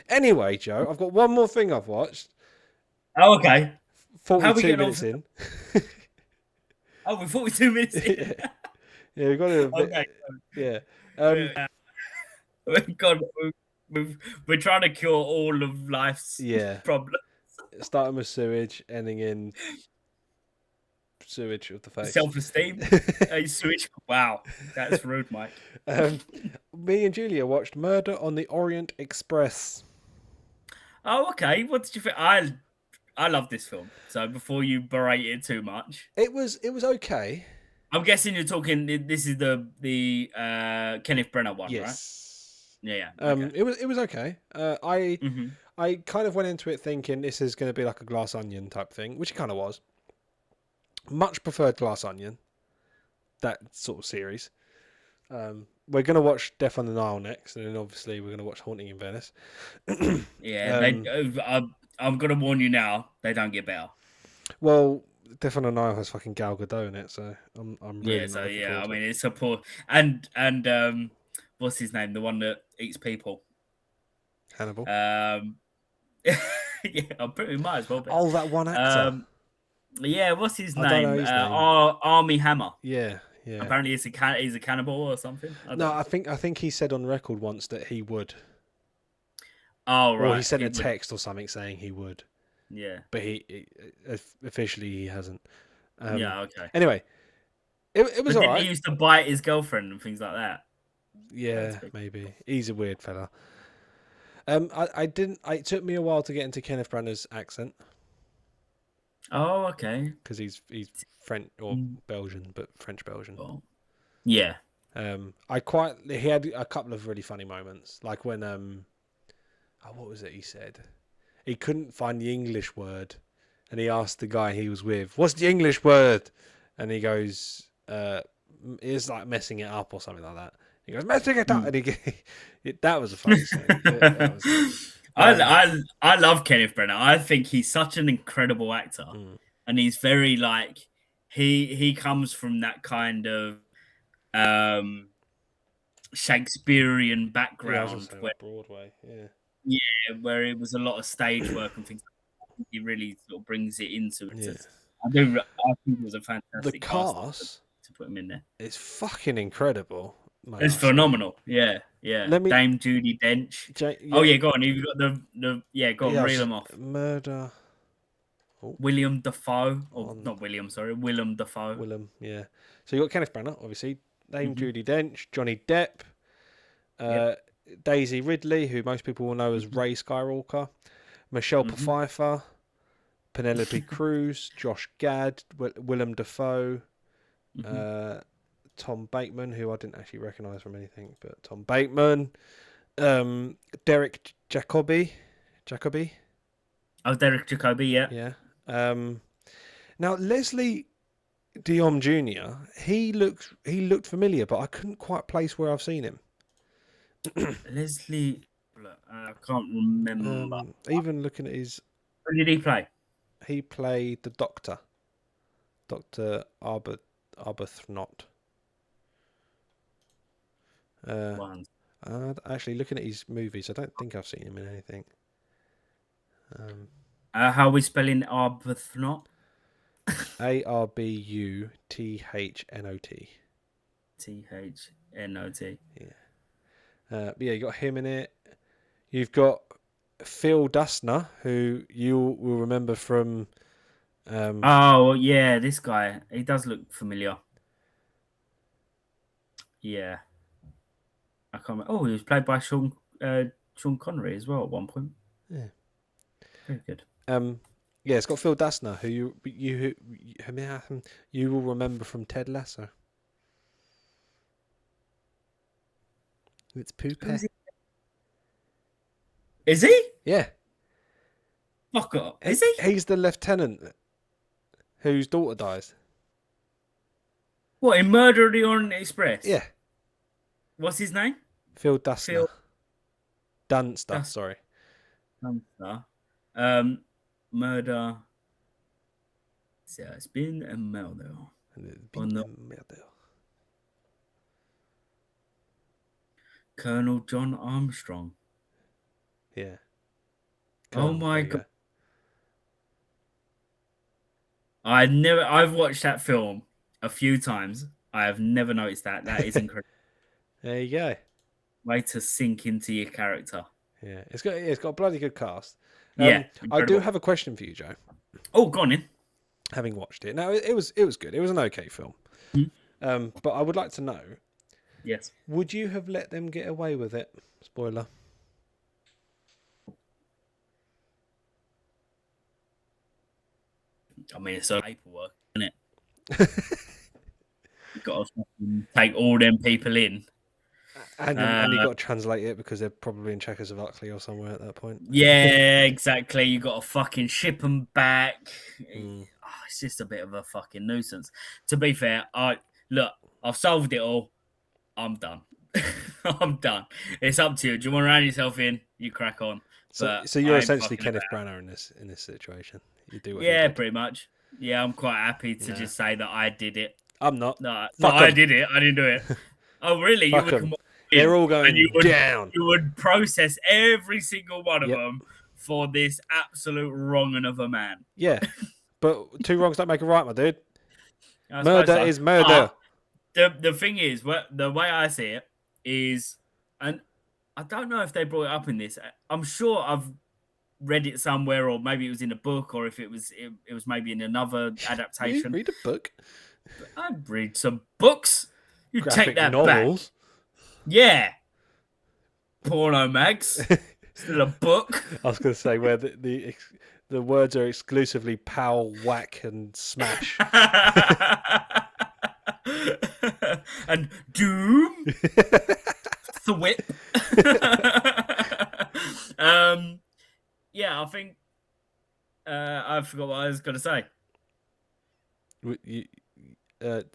Anyway, Joe, I've got one more thing I've watched. Oh, okay. 42 minutes in. Oh, we're 42 minutes in. Yeah, we've got to. Okay. Yeah. God, we're trying to cure all of life's problems. Starting with sewage, ending in sewage of the face. Self-esteem. Sewage. Wow, that's rude, Mike. Me and Julia watched Murder on the Orient Express. Oh, okay. What did you think? I love this film. So before you berate it too much, it was okay. I'm guessing you're talking. This is the Kenneth Branagh one, yes. right? Yeah. Okay. It was okay. I kind of went into it thinking this is going to be like a Glass Onion type thing, which it kind of was. Much preferred Glass Onion, that sort of series. We're going to watch Death on the Nile next, and then obviously we're going to watch Haunting in Venice. Yeah, I'm going to warn you now, they don't get better. Well, Death on the Nile has fucking Gal Gadot in it, so I'm really I mean it's a poor and what's his name? The one that eats people. Hannibal. Yeah, I pretty might as well be. Oh, that one actor. Yeah, what's his name? Don't know his name. Army Hammer. Yeah. Apparently, he's a cannibal or something. I think he said on record once that he would. Oh, right. Or he sent a text or something saying he would. Yeah. But he officially he hasn't. Yeah. Okay. Anyway, it was alright. He used to bite his girlfriend and things like that. Yeah, maybe. He's a weird fella. It took me a while to get into Kenneth Branagh's accent. Oh, okay. Because he's French or Belgian, but French Belgian. Oh. Yeah. He had a couple of really funny moments, like when what was it he said? He couldn't find the English word, and he asked the guy he was with, "What's the English word?" And he goes, "It's like messing it up or something like that." He goes, "Messing it up," and that was a funny scene. I love Kenneth Branagh. I think he's such an incredible actor, and he's very like he comes from that kind of Shakespearean background, where Broadway, where it was a lot of stage work and things. He really sort of brings it into it. Yeah. I think it was a fantastic cast to put him in there. It's fucking incredible. It's phenomenal. Yeah. Dame Judi Dench. Oh yeah, go on. You've got go on. Reel them off. Murder. Oh. William Dafoe, not William. Sorry, Willem Dafoe. Willem. Yeah. So you got Kenneth Branagh, obviously. Dame Judi Dench, Johnny Depp. Daisy Ridley, who most people will know as Mhm. Rey Skywalker, Michelle Mhm. Pfeiffer, Penelope Cruz, Josh Gad, Willem Dafoe, Mhm. uh, Tom Bateman, who I didn't actually recognise from anything, but Tom Bateman, Derek Jacobi, Oh, Derek Jacobi, yeah. yeah. Now Leslie Dion Jr. He looked familiar, but I couldn't quite place where I've seen him. Leslie, I can't remember. Even looking at his, Who did he play? he played the Doctor, Doctor Arbuthnot. Uh, One. Actually, looking at his movies, I don't think I've seen him in anything. How are we spelling Arbuthnot? Arbuthnot. Thnot. Yeah. But yeah, you got him in it. You've got Phil Dustner, who you will remember from. Oh yeah, this guy. He does look familiar. Yeah, I can't remember. Oh, he was played by Sean Connery as well at one point. Yeah. Very good. Yeah, it's got Phil Dustner, who you will remember from Ted Lasso. It's Poop. Who's he? Is he? Yeah, Fuck up. Is he? he's the lieutenant whose daughter dies. What in Murder on the Orient Express? Yeah, What's his name? Phil Dustner. Phil Dunster, Dust. sorry. Murder. So it's been a murder. On the Colonel John Armstrong. Yeah. Oh Colonel, my there you god. go. I've watched that film a few times. I have never noticed that. That is incredible. There you go. Way to sink into your character. Yeah, it's got a bloody good cast. Yeah, I do incredible. have a question for you, Joe. Oh, go on in. Having watched it, now it was good. It was an okay film. But I would like to know: Yes. would you have let them get away with it? Spoiler. I mean, it's all paperwork, isn't it? You've got to take all them people in. And you got to translate it because they're probably in Czechoslovakia or somewhere at that point. Yeah, exactly. You got to fucking ship them back. Oh, it's just a bit of a fucking nuisance. To be fair, I've solved it all. I'm I'm done. It's up to you. Do you want to round yourself in? You crack on. So But you're I ain't essentially fucking Kenneth about. Branagh in this situation. You do what he Yeah, did. pretty much. Yeah, I'm quite happy to Yeah. just say that I did it. I'm not. No, Fuck I 'em. did it. I didn't do it. Oh, really? You Fuck would 'em. come They're in all and going down. you would process every single one of Yep. them for this absolute wrong of a man. Yeah, but two wrongs don't make a right, my dude. I Murder suppose so. is murder. The thing is, the way I see it is, and I don't know if they brought it up in this. I'm sure I've read it somewhere, or maybe it was in a book, or if it was maybe in another adaptation. Read a book. I'd read some books. You Graphic take that novels. back. Yeah. Porno mags. Still a book. I was going to say where the words are exclusively pow, whack, and smash. And doom. Thwip. Yeah, I think I forgot what I was going to say.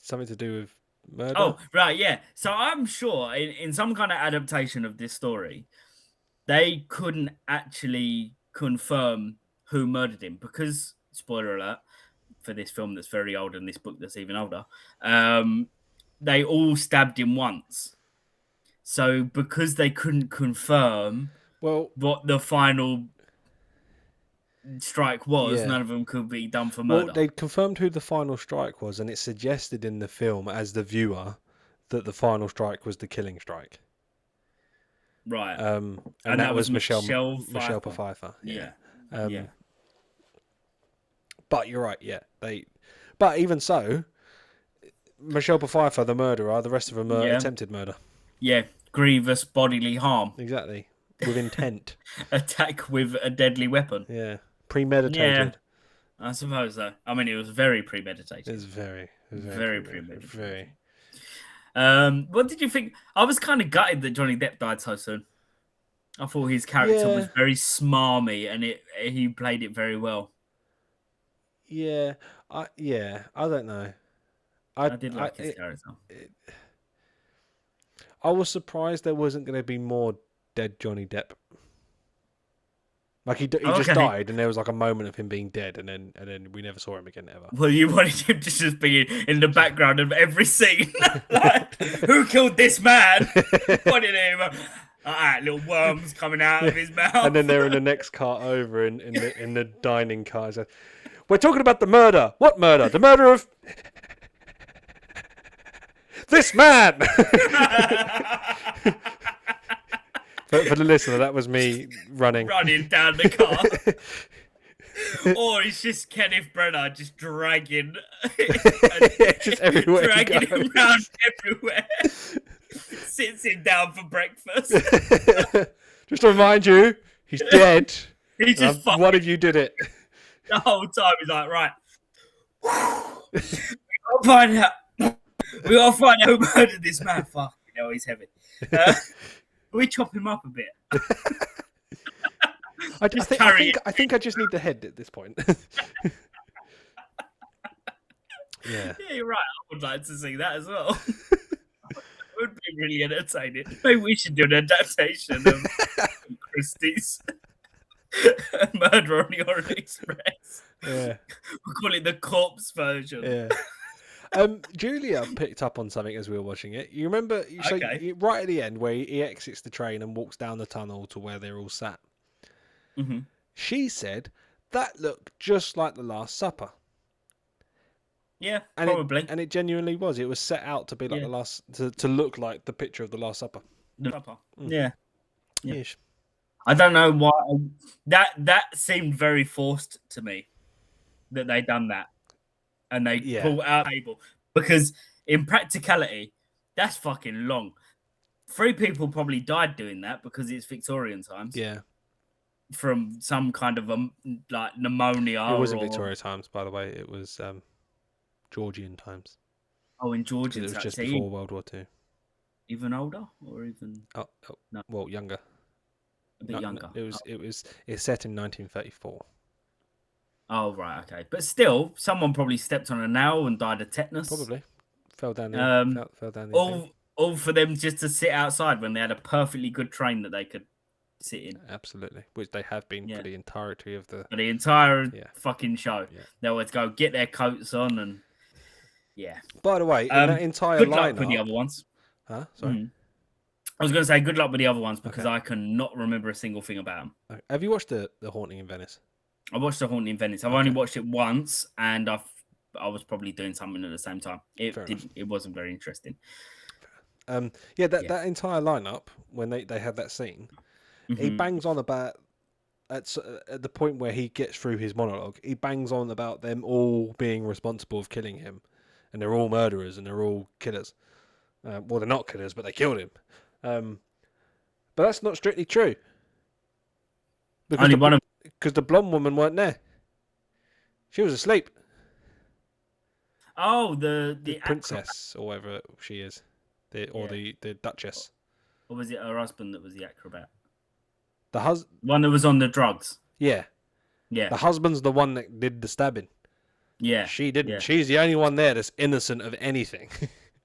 Something to do with murder? Oh, right, yeah. So I'm sure in some kind of adaptation of this story, they couldn't actually confirm who murdered him because, spoiler alert, for this film that's very old and this book that's even older, they all stabbed him once. So because they couldn't confirm what the final strike was, none of them could be done for murder. Well, they confirmed who the final strike was, and it's suggested in the film as the viewer that the final strike was the killing strike. Right. And that was Michelle Pfeiffer. Yeah. Yeah. But you're right, yeah. But even so, Michelle Pfeiffer, the murderer, the rest of them are attempted murder. Yeah, grievous bodily harm. Exactly. With intent. Attack with a deadly weapon. Yeah. Yeah, Premeditated. I suppose so. I mean, it was very premeditated. It's very Very premeditated. premeditated. Very. What did you think? I was kind of gutted that Johnny Depp died so soon. I thought his character was Yeah. very smarmy, and he played it very well. Yeah. I don't know. I did like his character. I was surprised there wasn't going to be more dead Johnny Depp. Like he just died, and there was like a moment of him being dead, and then we never saw him again ever. Well, you wanted him to just be in the background of every scene, like who killed this man? Wanted him. Little worms coming out of his mouth. And then they're in the next car over in the dining car. So, we're talking about the murder. What murder? The murder of this man. For the listener, that was me running down the car. Or it's just Kenneth Branagh just dragging just everywhere, dragging him around everywhere. Sits him down for breakfast. Just to remind you, he's dead. He just one of you did it. The whole time he's like, right. We gotta find out who murdered this man. Fuck, he's heavy. We chop him up a bit. I think I just need the head at this point. Yeah, you're right. I would like to see that as well. It would be really entertaining. Maybe we should do an adaptation of Christie's Murder on the Orient Express. Yeah, We'll call it the corpse version. Yeah. Julia picked up on something as we were watching it. You remember, right at the end where he exits the train and walks down the tunnel to where they're all sat. Mm-hmm. She said that looked just like the Last Supper. Yeah, probably. And it genuinely was. It was set out to be like to look like the picture of the Last Supper. The Supper. Yeah. Ish. I don't know why that seemed very forced to me that they done that. And they pull out the table. Because in practicality, that's fucking long. 3 people probably died doing that because it's Victorian times. Yeah. From some kind of like pneumonia. It wasn't Victorian times, by the way. It was Georgian times. Oh, in Georgian times. It was just before World War II. Even older or even? No. Well, younger. A bit younger. It's set in 1934. Oh, right, okay. But still, someone probably stepped on a nail and died of tetanus. Probably. Fell down there. Fell down there. All for them just to sit outside when they had a perfectly good train that they could sit in. Absolutely. Which they have been for the entirety of the... For the entire fucking show. Yeah. They always go get their coats on and... Yeah. By the way, in that entire good lineup... luck with the other ones. Huh? Sorry? I was going to say good luck with the other ones because I cannot remember a single thing about them. Have you watched the Haunting in Venice? I watched The Haunting in Venice. I've only watched it once, and I was probably doing something at the same time. It wasn't very interesting. That entire lineup when they had that scene, he bangs on about at the point where he gets through his monologue. He bangs on about them all being responsible of killing him, and they're all murderers and they're all killers. Well, they're not killers, but they killed him. But that's not strictly true. Because the blonde woman weren't there. She was asleep. Oh, the princess or whatever she is, the duchess. Or was it her husband that was the acrobat? The one that was on the drugs. Yeah. The husband's the one that did the stabbing. Yeah. She didn't. Yeah. She's the only one there that's innocent of anything.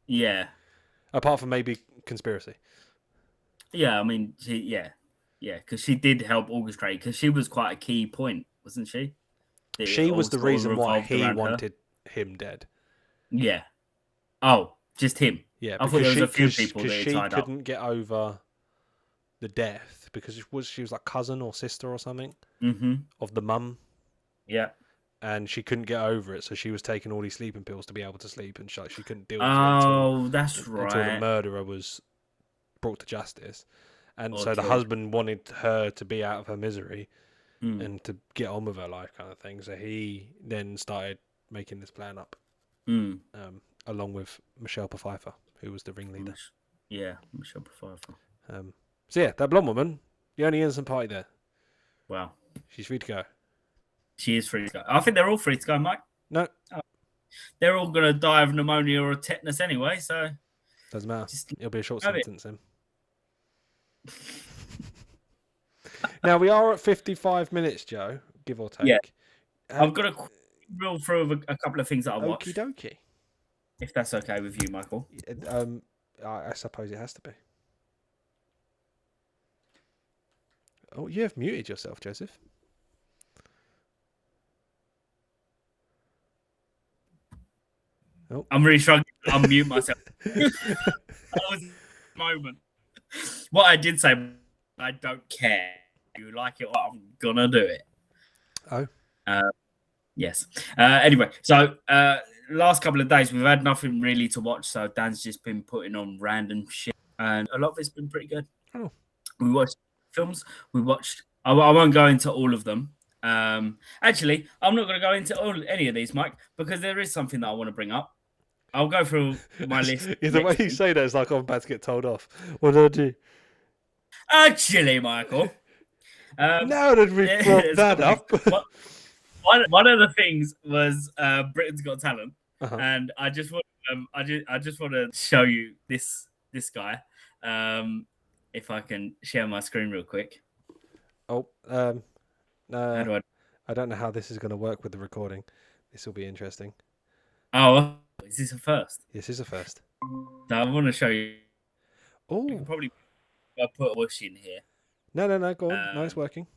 Yeah. Apart from maybe conspiracy. Yeah, I mean, because she did help orchestrate, because she was quite a key point, wasn't she? She was the reason why he wanted him dead. Yeah. Oh, just him. Yeah, I thought there was a few people that she tied couldn't get over the death because she was like cousin or sister or something of the mum. Yeah. And she couldn't get over it, so she was taking all these sleeping pills to be able to sleep, and she couldn't deal with it until the murderer was brought to justice. And so the husband wanted her to be out of her misery and to get on with her life kind of thing. So he then started making this plan up along with Michelle Pfeiffer, who was the ringleader. Yeah, Michelle Pfeiffer. So yeah, that blonde woman, the only innocent party there. Wow. She's free to go. She is free to go. I think they're all free to go, Mike. No, They're all going to die of pneumonia or tetanus anyway, so... doesn't matter. Just It'll be a short have it. sentence then. Now we are at 55 minutes, Joe, give or take. Yeah. I've got to roll through a couple of things that I watched. Okie dokie. If that's okay with you, Michael. I suppose it has to be. Oh, you have muted yourself, Joseph. Oh. I'm really struggling to unmute myself. That was a moment. What I did say, I don't care. You like it, I'm gonna do it. Oh. Yes. Anyway, so last couple of days we've had nothing really to watch, so Dan's just been putting on random shit, and a lot of it's been pretty good. Oh. We watched films. We watched. I won't go into all of them. Actually, I'm not going to go into any of these, Mike, because there is something that I want to bring up. I'll go through my list. The way you say that is like I'm about to get told off. What did I do? Actually, Michael. Now that we brought that up. One of the things was Britain's Got Talent, and I just want to show you this guy. If I can share my screen real quick. Oh, How do I don't know how this is going to work with the recording. This will be interesting. Oh, is this a first? This is a first. So I want to show you. Oh, I can probably put a whoosh in here. No, go on. No, it's working.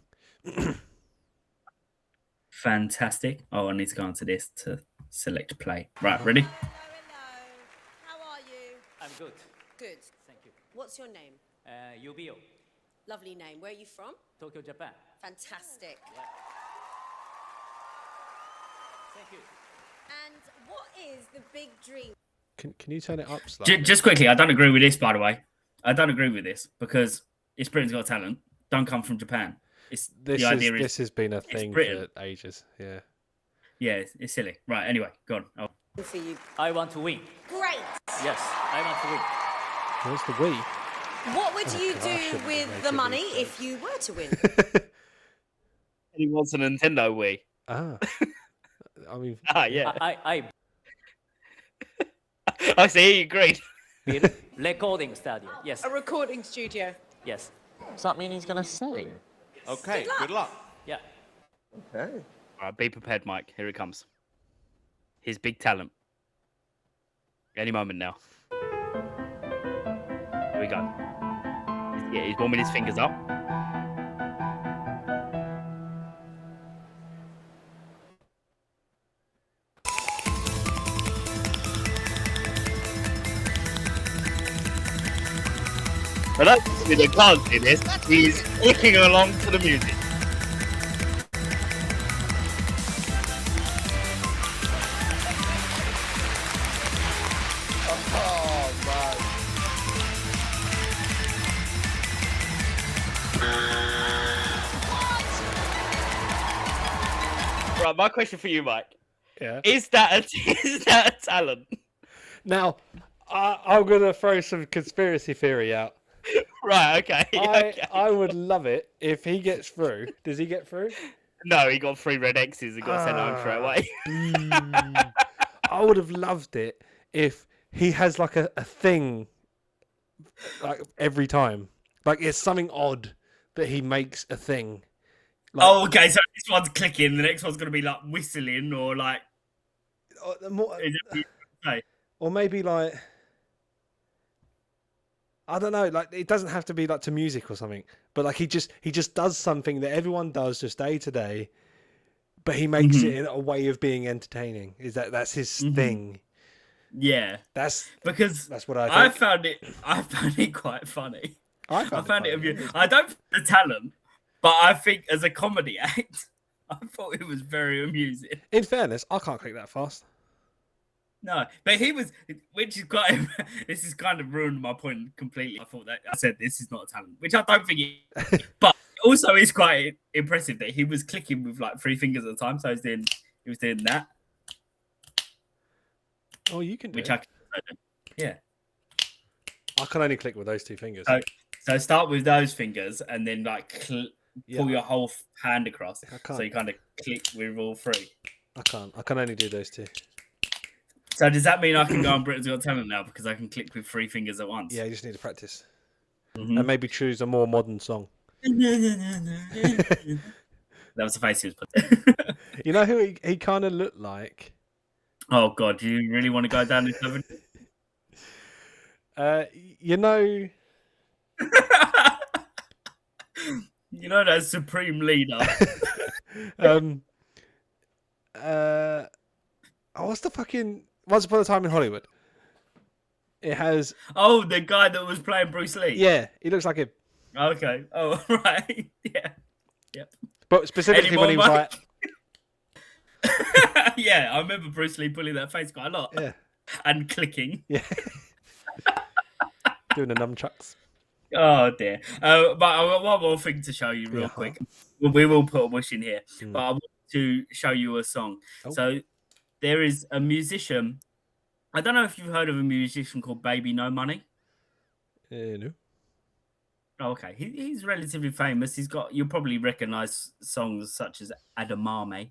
Fantastic. Oh, I need to go onto this to select play. Right, ready? Hello. How are you? I'm good. Good. Thank you. What's your name? Yubio, Lovely name. Where are you from? Tokyo, Japan. Fantastic. Yeah. Thank you. And what is the big dream? Can you turn it up slightly? Just quickly, I don't agree with this, by the way. I don't agree with this because it's Britain's Got Talent. Don't come from Japan. This has been a thing for ages. Yeah. Yeah, it's silly. Right, anyway, go on. For you. I want to win. Great. Yes, I want to win. Where's the Wii? What would you do with the money if you were to win? He wants a Nintendo Wii. Ah. I mean. Yeah. I see. You agreed. Recording studio. Yes. A recording studio. Yes. Does that mean he's going to sing? Okay, good luck. Yeah. Okay. All right, be prepared, Mike. Here it comes. His big talent. Any moment now. Here we go. Yeah, he's warming his fingers up. But that's with a can't see this. He's looking along to the music. Oh, man. Right, my question for you, Mike. Yeah. Is that a talent? Now, I'm going to throw some conspiracy theory out. Right, okay. I would love it if he gets through. Does he get through? No, he got 3 red X's and got sent home straight away. I would have loved it if he has like a thing like every time. Like it's something odd that he makes a thing. Like, okay, so this one's clicking, the next one's going to be like whistling or like... Or maybe like... I don't know, like it doesn't have to be like to music or something, but like he just does something that everyone does just day to day, but he makes it in a way of being entertaining. That's his thing. Yeah, that's what I found it quite funny. I found it amusing. I don't think the talent, but I think as a comedy act, I thought it was very amusing. In fairness, I can't click that fast. No, but he was, which is quite. This has kind of ruined my point completely. I thought that I said this is not a talent, which I don't think it. But also, it's quite impressive that he was clicking with like 3 fingers at a time. So he was doing that. Oh, you can do which it. I can. Yeah. I can only click with those two fingers. So start with those fingers and then like pull your whole hand across. I can't. So you kind of click with all three. I can't. I can only do those two. So does that mean I can go on Britain's Got Talent now because I can click with 3 fingers at once? Yeah, you just need to practice. Mm-hmm. And maybe choose a more modern song. That was the face he was putting. You know who he kind of looked like? Oh, God. Do you really want to go down this avenue? You know... You know that supreme leader. What's the fucking Once Upon a Time in Hollywood? It has. Oh, the guy that was playing Bruce Lee. Yeah, he looks like him. Okay. Oh, right. Yeah. Yep. But specifically when he was like. Yeah, I remember Bruce Lee pulling that face quite a lot. Yeah. And clicking. Yeah. Doing the nunchucks. Oh dear. But I've got one more thing to show you real quick. We will put a wish in here, but I want to show you a song. Oh. So there is a musician. I don't know if you've heard of a musician called Baby No Money. No. Oh, okay. He's relatively famous. You'll probably recognize songs such as Adamame,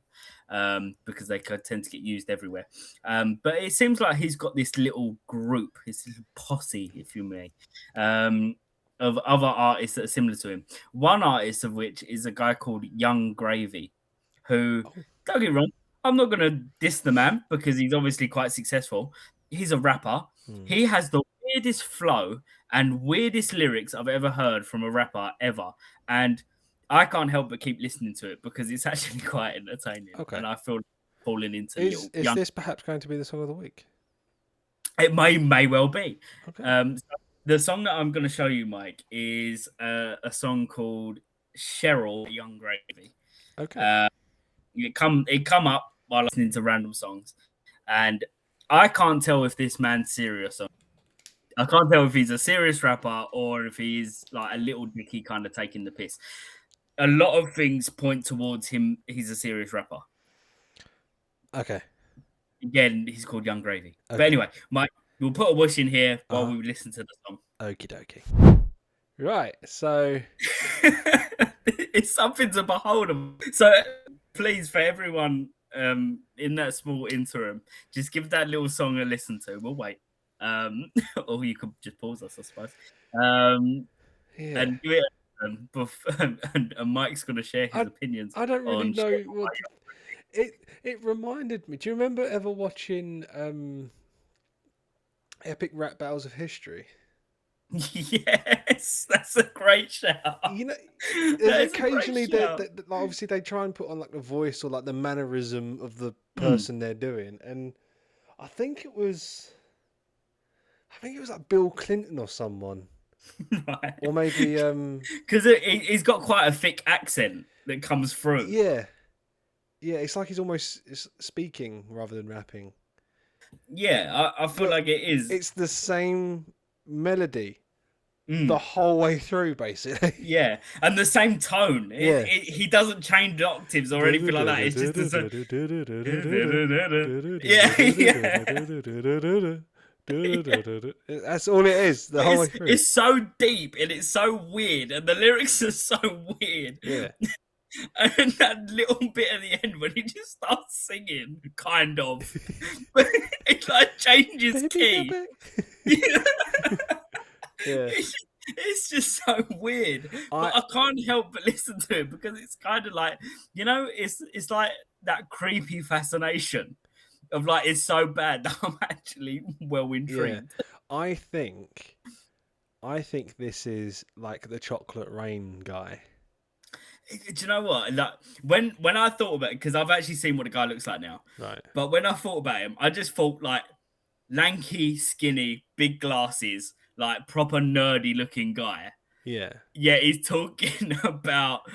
because they tend to get used everywhere. But it seems like he's got this little group, his little posse, if you may, of other artists that are similar to him. One artist of which is a guy called Young Gravy, who, don't get me wrong, I'm not going to diss the man because he's obviously quite successful. He's a rapper. He has the weirdest flow and weirdest lyrics I've ever heard from a rapper ever. And I can't help but keep listening to it because it's actually quite entertaining. Okay. And I feel falling into Is this perhaps going to be the song of the week? It may well be. Okay. So the song that I'm going to show you, Mike, is a song called Cheryl, Young Gravy. Okay. It come up while listening to random songs. And I can't tell if this man's serious or I can't tell if he's a serious rapper or if he's like a little dicky kind of taking the piss. A lot of things point towards him. He's a serious rapper. Okay. Again, he's called Young Gravy. Okay. But anyway, Mike, we'll put a wish in here while we listen to the song. Okie dokie. Right, so... It's something to behold. So please, for everyone in that small interim, just give that little song a listen to. We'll wait. Or you could just pause us, I suppose. And do it. And Mike's going to share his opinions. I don't really know what it reminded me. Do you remember ever watching Epic Rap Battles of History? Yes, that's a great shout. You know, occasionally like, obviously they try and put on like the voice or like the mannerism of the person they're doing, and I think it was like Bill Clinton or someone. Right. Or maybe because he's got quite a thick accent that comes through. Yeah, it's like he's almost speaking rather than rapping. Yeah, I feel like it is. It's the same melody the whole way through, basically. Yeah, and the same tone. He doesn't change octaves or anything like that. It's just the same. That's all it is. The whole way through. It's so deep and it's so weird, and the lyrics are so weird. Yeah. And that little bit at the end when he just starts singing, kind of, but it like changes key. Yeah. It's just so weird. But I can't help but listen to it because it's kind of like, it's like that creepy fascination of like, it's so bad that I'm actually well intrigued. Yeah. I think this is like the Chocolate Rain guy. Do you know what? Like when I thought about it, because I've actually seen what the guy looks like now. Right. But when I thought about him, I just thought like lanky, skinny, big glasses, like proper nerdy looking guy. Yeah. Yeah, he's talking about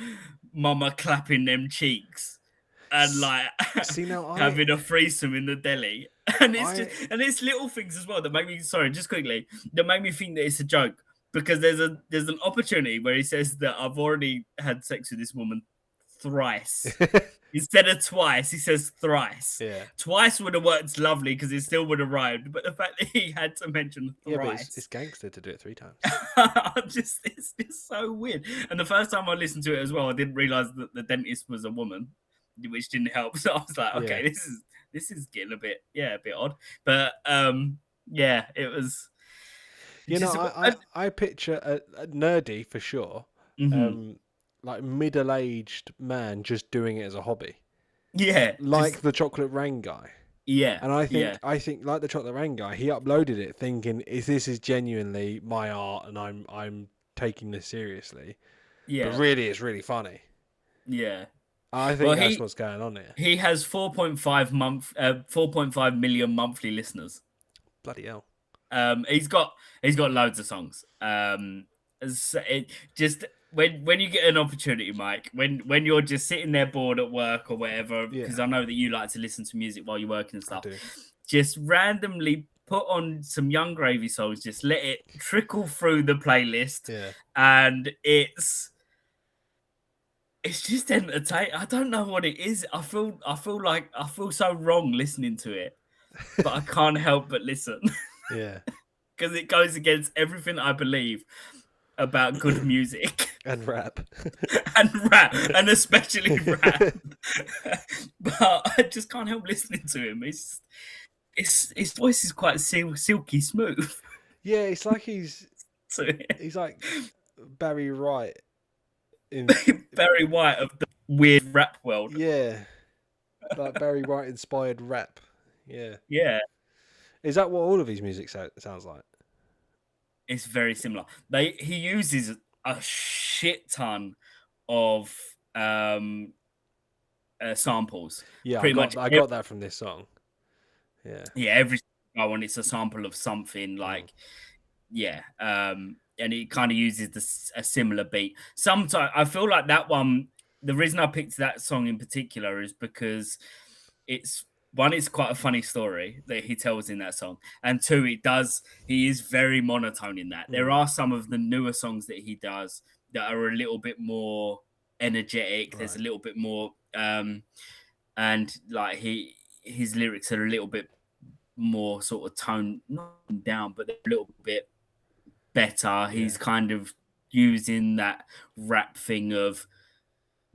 mama clapping them cheeks and like having a threesome in the deli. And it's little things as well that make me that make me think that it's a joke. Because there's an opportunity where he says that I've already had sex with this woman thrice. Instead of twice, he says thrice. Yeah. Twice would have worked lovely because it still would have rhymed. But the fact that he had to mention Yeah, but thrice, it's gangster to do it 3 times. it's just so weird. And the first time I listened to it as well, I didn't realize that the dentist was a woman, which didn't help. So I was like, okay, Yeah. this is getting a bit odd. But yeah, it was. You just- know, I picture a nerdy for sure, like middle-aged man just doing it as a hobby, yeah, like just- the Chocolate Rain guy. yeah, And I yeah. think like the Chocolate Rain guy, he uploaded it thinking, this is genuinely my art and I'm taking this seriously. Yeah, But really, it's really funny. yeah. I think Well, that's what's going on here. He has 4.5 million monthly listeners. Bloody hell. He's got loads of songs. Just when you get an opportunity, Mike, when you're just sitting there bored at work or whatever, because I know that you like to listen to music while you're working and stuff. I do. Just randomly put on some Young Gravy songs. Just let it trickle through the playlist, and it's just entertaining. I don't know what it is. I feel so wrong listening to it, but I can't help but listen. Yeah. Because it goes against everything I believe about good music. And rap. and especially rap. But I just can't help listening to him. His voice is quite silky smooth. Yeah, it's like he's like Barry White in Barry White of the weird rap world. Yeah. Like Barry White inspired rap. Yeah. Yeah. Is that what all of his music sounds like? It's very similar. He uses a shit ton of samples. Yeah, I got that from this song. Yeah. Yeah, every one it's a sample of something like and it kind of uses a similar beat. Sometimes I feel like that one. The reason I picked that song in particular is because it's quite a funny story that he tells in that song, and two, he is very monotone in that. There are some of the newer songs that he does that are a little bit more energetic. There's a little bit more and like his lyrics are a little bit more sort of toned not down, but they're a little bit better. He's kind of using that rap thing of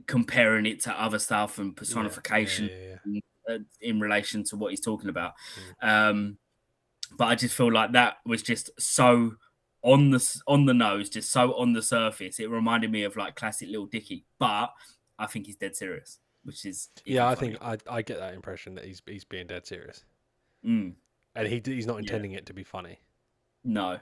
comparing it to other stuff and personification in relation to what he's talking about. But I just feel like that was just so on the nose, just so on the surface. It reminded me of like classic Lil Dicky, but I think he's dead serious, which is I think I get that impression that he's being dead serious, and he's not intending it to be funny. No.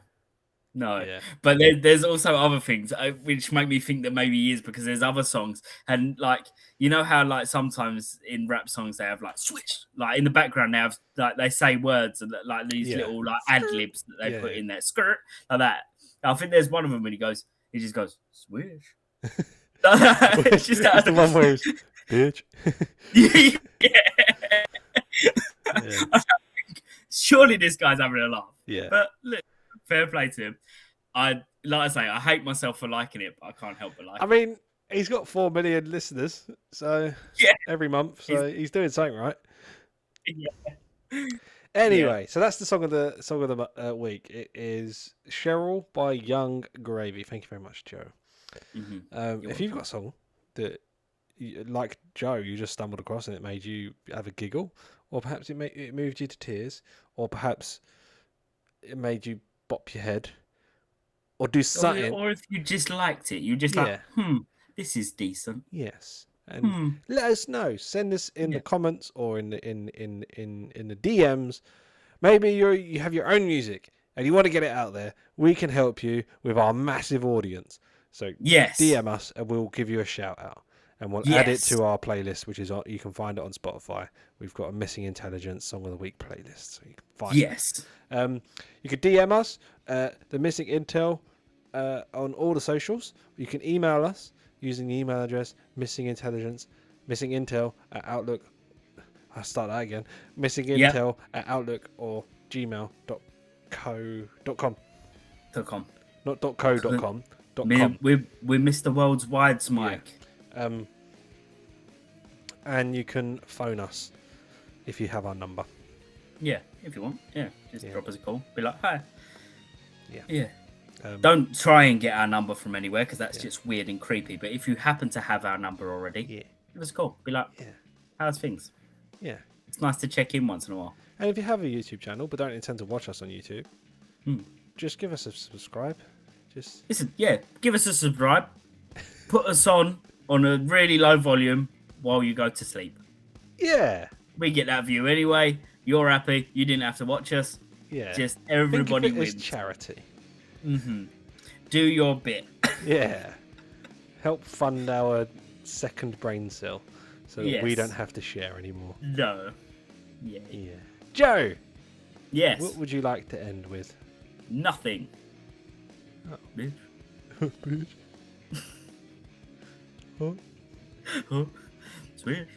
But there's also other things which make me think that maybe he is, because there's other songs, and like, you know how like sometimes in rap songs they have like switch, like in the background they have like they say words and like these little like ad libs that they put in there, skirt, like that. I think there's one of them when he just goes swish. It's just the one where it's bitch. Surely this guy's having a laugh. Yeah. But look, fair play to him. I hate myself for liking it, but I can't help but like it. I mean, he's got 4 million listeners, so every month, so he's doing something right. Yeah. Anyway, so that's the song of the week. It is Cheryl by Young Gravy. Thank you very much, Joe. If you've got a song that, like Joe, you just stumbled across and it made you have a giggle, or perhaps it moved you to tears, or perhaps it made you bop your head, or do something, or if you just liked it, you just like, this is decent. Yes, and let us know. Send us in the comments or in the DMs. Maybe you have your own music and you want to get it out there. We can help you with our massive audience. So DM us and we'll give you a shout out. And we'll add it to our playlist, which is you can find it on Spotify. We've got a Missing Intelligence Song of the Week playlist, so you can find it. You can DM us, the Missing Intel, on all the socials. You can email us using the email address missingintel@outlook. I'll start that again. missingintel@outlook or gmail.co.com. Not .co.com. We missed the world's wides, Mike. and you can phone us if you have our number. Yeah, if you want. Yeah, just Yeah. drop us a call. Be like, hi. Yeah. Yeah. Don't try and get our number from anywhere because that's just weird and creepy. But if you happen to have our number already, give us a call. Be like, how's things? Yeah. It's nice to check in once in a while. And if you have a YouTube channel but don't intend to watch us on YouTube, just give us a subscribe. Just listen, give us a subscribe. Put us on a really low volume while you go to sleep. Yeah. We get that view anyway. You're happy. You didn't have to watch us. Yeah. Just everybody Think of it wins. as charity. Do your bit. Yeah. Help fund our second brain cell so that we Yes. don't have to share anymore. No. Yeah. Joe, Yes. what would you like to end with? Nothing. Oh. Bitch. Bitch. Huh? Switch.